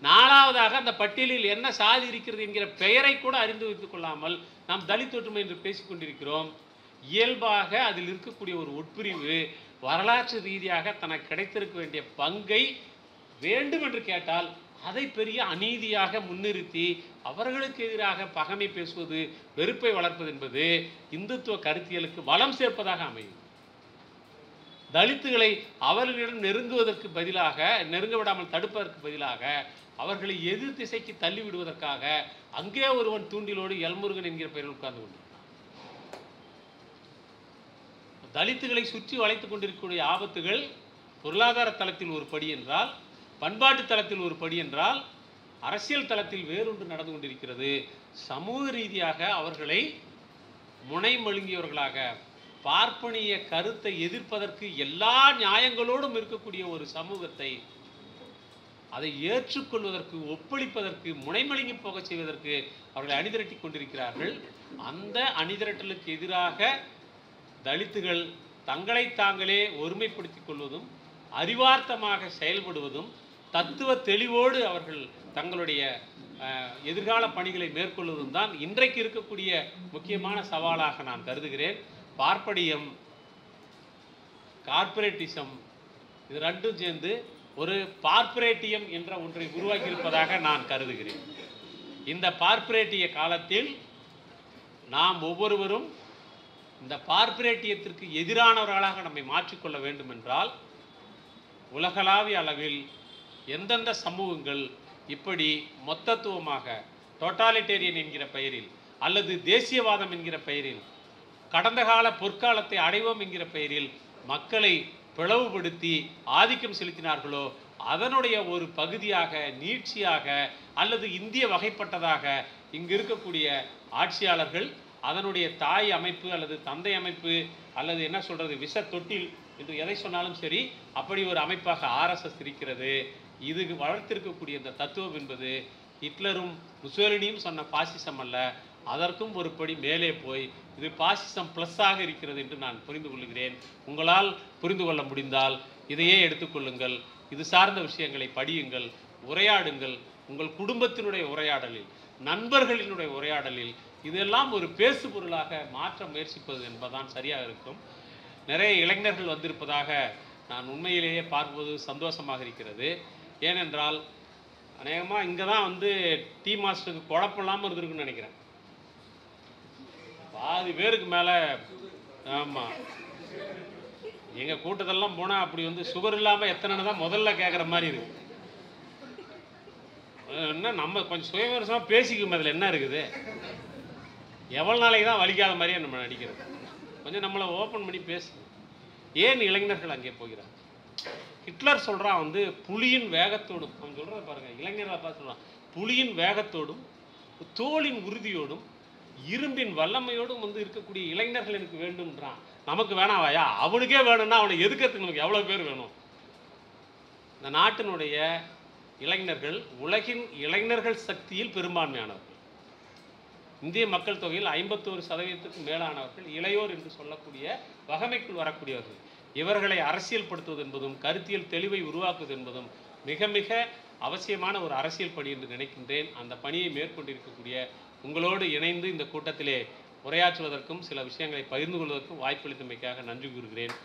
[SPEAKER 1] 4வதாக அந்த பட்டியலில் என்ன சாதி இருக்கிறது என்கிற பெயரை கூட அறிந்து வைத்துக் கொள்ளாமல் நாம் தலித் ஒற்றுமை என்று பேசிக்கொண்டிருக்கிறோம். இயல்பாக அதில் இருக்கக்கூடிய ஒரு உட்பிரிவு வரலாற்று ரீதியாக தனக்கு கிடைத்திருக்க வேண்டிய பங்கை வேண்டும் என்று கேட்டால் அதை பெரிய அநீதியாக முன்னிறுத்தி அவர்களுக்கு எதிராக பகைமை பேசுவது, வெறுப்பை வளர்ப்பது என்பது இந்துத்துவ கருத்தியலுக்கு வளம் சேர்ப்பதாக அமையும். தலித்துகளை அவர்களிடம் நெருங்குவதற்கு பதிலாக, நெருங்க விடாமல் தடுப்பதற்கு பதிலாக அவர்களை எதிர் திசைக்கு தள்ளி விடுவதற்காக அங்கே ஒருவன் தூண்டிலோடு எல்முருகன் என்கிற பெயரில் உட்கார்ந்து கொண்டிருக்கிறான். தலித்துகளை சுற்றி வளைத்துக் கொண்டிருக்கக்கூடிய ஆபத்துகள் பொருளாதார தளத்தில் ஒரு படி என்றால், பண்பாட்டு தளத்தில் ஒரு படி என்றால், அரசியல் தளத்தில் வேறொன்று நடந்து கொண்டிருக்கிறது. சமூக ரீதியாக அவர்களை முனைமழுங்கியவர்களாக, பார்ப்பனிய கருத்தை எதிர்ப்பதற்கு எல்லா நியாயங்களோடும் இருக்கக்கூடிய ஒரு சமூகத்தை அதை ஏற்றுக்கொள்வதற்கு, ஒப்பளிப்பதற்கு, முனைமழுங்கி போக செய்வதற்கு அவர்களை அணிதிரட்டி கொண்டிருக்கிறார்கள். அந்த அணிதிரட்டலுக்கு எதிராக தலித்துகள் தங்களை தாங்களே ஒருமைப்படுத்திக் கொள்வதும், அறிவார்த்தமாக செயல்படுவதும், தத்துவ தெளிவோடு அவர்கள் தங்களுடைய எதிர்கால பணிகளை மேற்கொள்வதும் தான் இன்றைக்கு இருக்கக்கூடிய முக்கியமான சவாலாக நான் கருதுகிறேன். பார்ப்பனியம், கார்ப்பரேட்டிசம் இது ரெண்டும் சேர்ந்து ஒரு பார்ப்பரேட்டியம் என்ற ஒன்றை உருவாக்கி இருப்பதாக நான் கருதுகிறேன். இந்த பார்ப்பரேட்டிய காலத்தில் நாம் ஒவ்வொருவரும் இந்த பார்ப்பரேட்டியத்திற்கு எதிரானவர்களாக நம்மை மாற்றிக்கொள்ள வேண்டும் என்றால், உலகளாவிய அளவில் எந்தெந்த சமூகங்கள் இப்படி மொத்தத்துவமாக டோட்டாலிட்டேரியன் என்கிற பெயரில் அல்லது தேசியவாதம் என்கிற பெயரில் கடந்த கால பொற்காலத்தை அடைவோம் என்கிற பெயரில் மக்களை பிளவுபடுத்தி ஆதிக்கம் செலுத்தினார்களோ அதனுடைய ஒரு பகுதியாக, நீட்சியாக அல்லது இந்திய வகைப்பட்டதாக இங்கு இருக்கக்கூடிய ஆட்சியாளர்கள் அதனுடைய தாய் அமைப்பு அல்லது தந்தை அமைப்பு அல்லது என்ன சொல்றது விஷ தொட்டில் என்று எதை சொன்னாலும் சரி, அப்படி ஒரு அமைப்பாக ஆர்எஸ்எஸ் இருக்கிறது. இது வளர்த்திருக்கக்கூடிய இந்த தத்துவம் என்பது ஹிட்லரும் முசோலினியும் சொன்ன பாசிசம் அல்ல, அதற்கும் ஒரு படி மேலே போய் இது பாசிசம் ப்ளஸ்ஸாக இருக்கிறது என்று நான் புரிந்து கொள்கிறேன். உங்களால் புரிந்து கொள்ள முடிந்தால் இதையே எடுத்துக்கொள்ளுங்கள். இது சார்ந்த விஷயங்களை படியுங்கள், உரையாடுங்கள். உங்கள் குடும்பத்தினுடைய உரையாடலில், நண்பர்களினுடைய உரையாடலில் இதெல்லாம் ஒரு பேசு பொருளாக மாற்ற முயற்சிப்பது என்பதுதான் சரியாக இருக்கும். நிறைய இளைஞர்கள் வந்திருப்பதாக நான் உண்மையிலேயே பார்ப்பது சந்தோஷமாக இருக்கிறது. ஏனென்றால் அநேகமாக இங்கே தான் வந்து டீ மாஸ்டருக்கு குழப்பம் இல்லாமல் இருந்திருக்குன்னு நினைக்கிறேன். பாதி பேருக்கு மேலே. ஆமாம், எங்கள் கூட்டத்தெல்லாம் போனால் அப்படி வந்து சுகர் இல்லாமல் எத்தனைன்னு தான் முதல்ல கேட்குற மாதிரி இருக்கு. என்ன நம்ம கொஞ்சம் சுயவிமர்சனமாக பேசிக்கும், அதில் என்ன இருக்குது? எவ்வளோ நாளைக்கு தான் வலிக்காத மாதிரியே நம்ம நடிக்கிறது? கொஞ்சம் நம்மளை ஓப்பன் பண்ணி பேசு. ஏன் இளைஞர்கள் அங்கே போகிறாங்க? ஹிட்லர் சொல்கிறான் வந்து புலியின் வேகத்தோடும், அவன் சொல்கிறத பாருங்கள், இளைஞர்களை பார்த்து சொல்கிறான், புலியின் வேகத்தோடும் தோளின் உறுதியோடும் இரும்பின் வல்லமையோடும் வந்து இருக்கக்கூடிய இளைஞர்கள் எனக்கு வேண்டும்ன்றான். நமக்கு வேணாவாயா? அவனுக்கே வேணும்னா அவனை எதுக்கிறதுக்கு நமக்கு எவ்வளோ பேர் வேணும்? இந்த நாட்டினுடைய இளைஞர்கள் உலகின் இளைஞர்கள் சக்தியில் பெரும்பான்மையானவர்கள். இந்திய மக்கள் தொகையில் 51% மேலானவர்கள் இளையோர் என்று சொல்லக்கூடிய வகமைக்குள் வரக்கூடியவர்கள். இவர்களை அரசியல்படுத்துவது என்பதும் கருத்தியல் தெளிவை உருவாக்குவது என்பதும் மிக மிக அவசியமான ஒரு அரசியல் பணி என்று நினைக்கின்றேன். அந்த பணியை மேற்கொண்டிருக்கக்கூடிய உங்களோடு இணைந்து இந்த கூட்டத்திலே உரையாற்றுவதற்கும் சில விஷயங்களை பகிர்ந்து கொள்வதற்கும் வாய்ப்பளித்தமைக்காக நன்றி கூறுகிறேன்.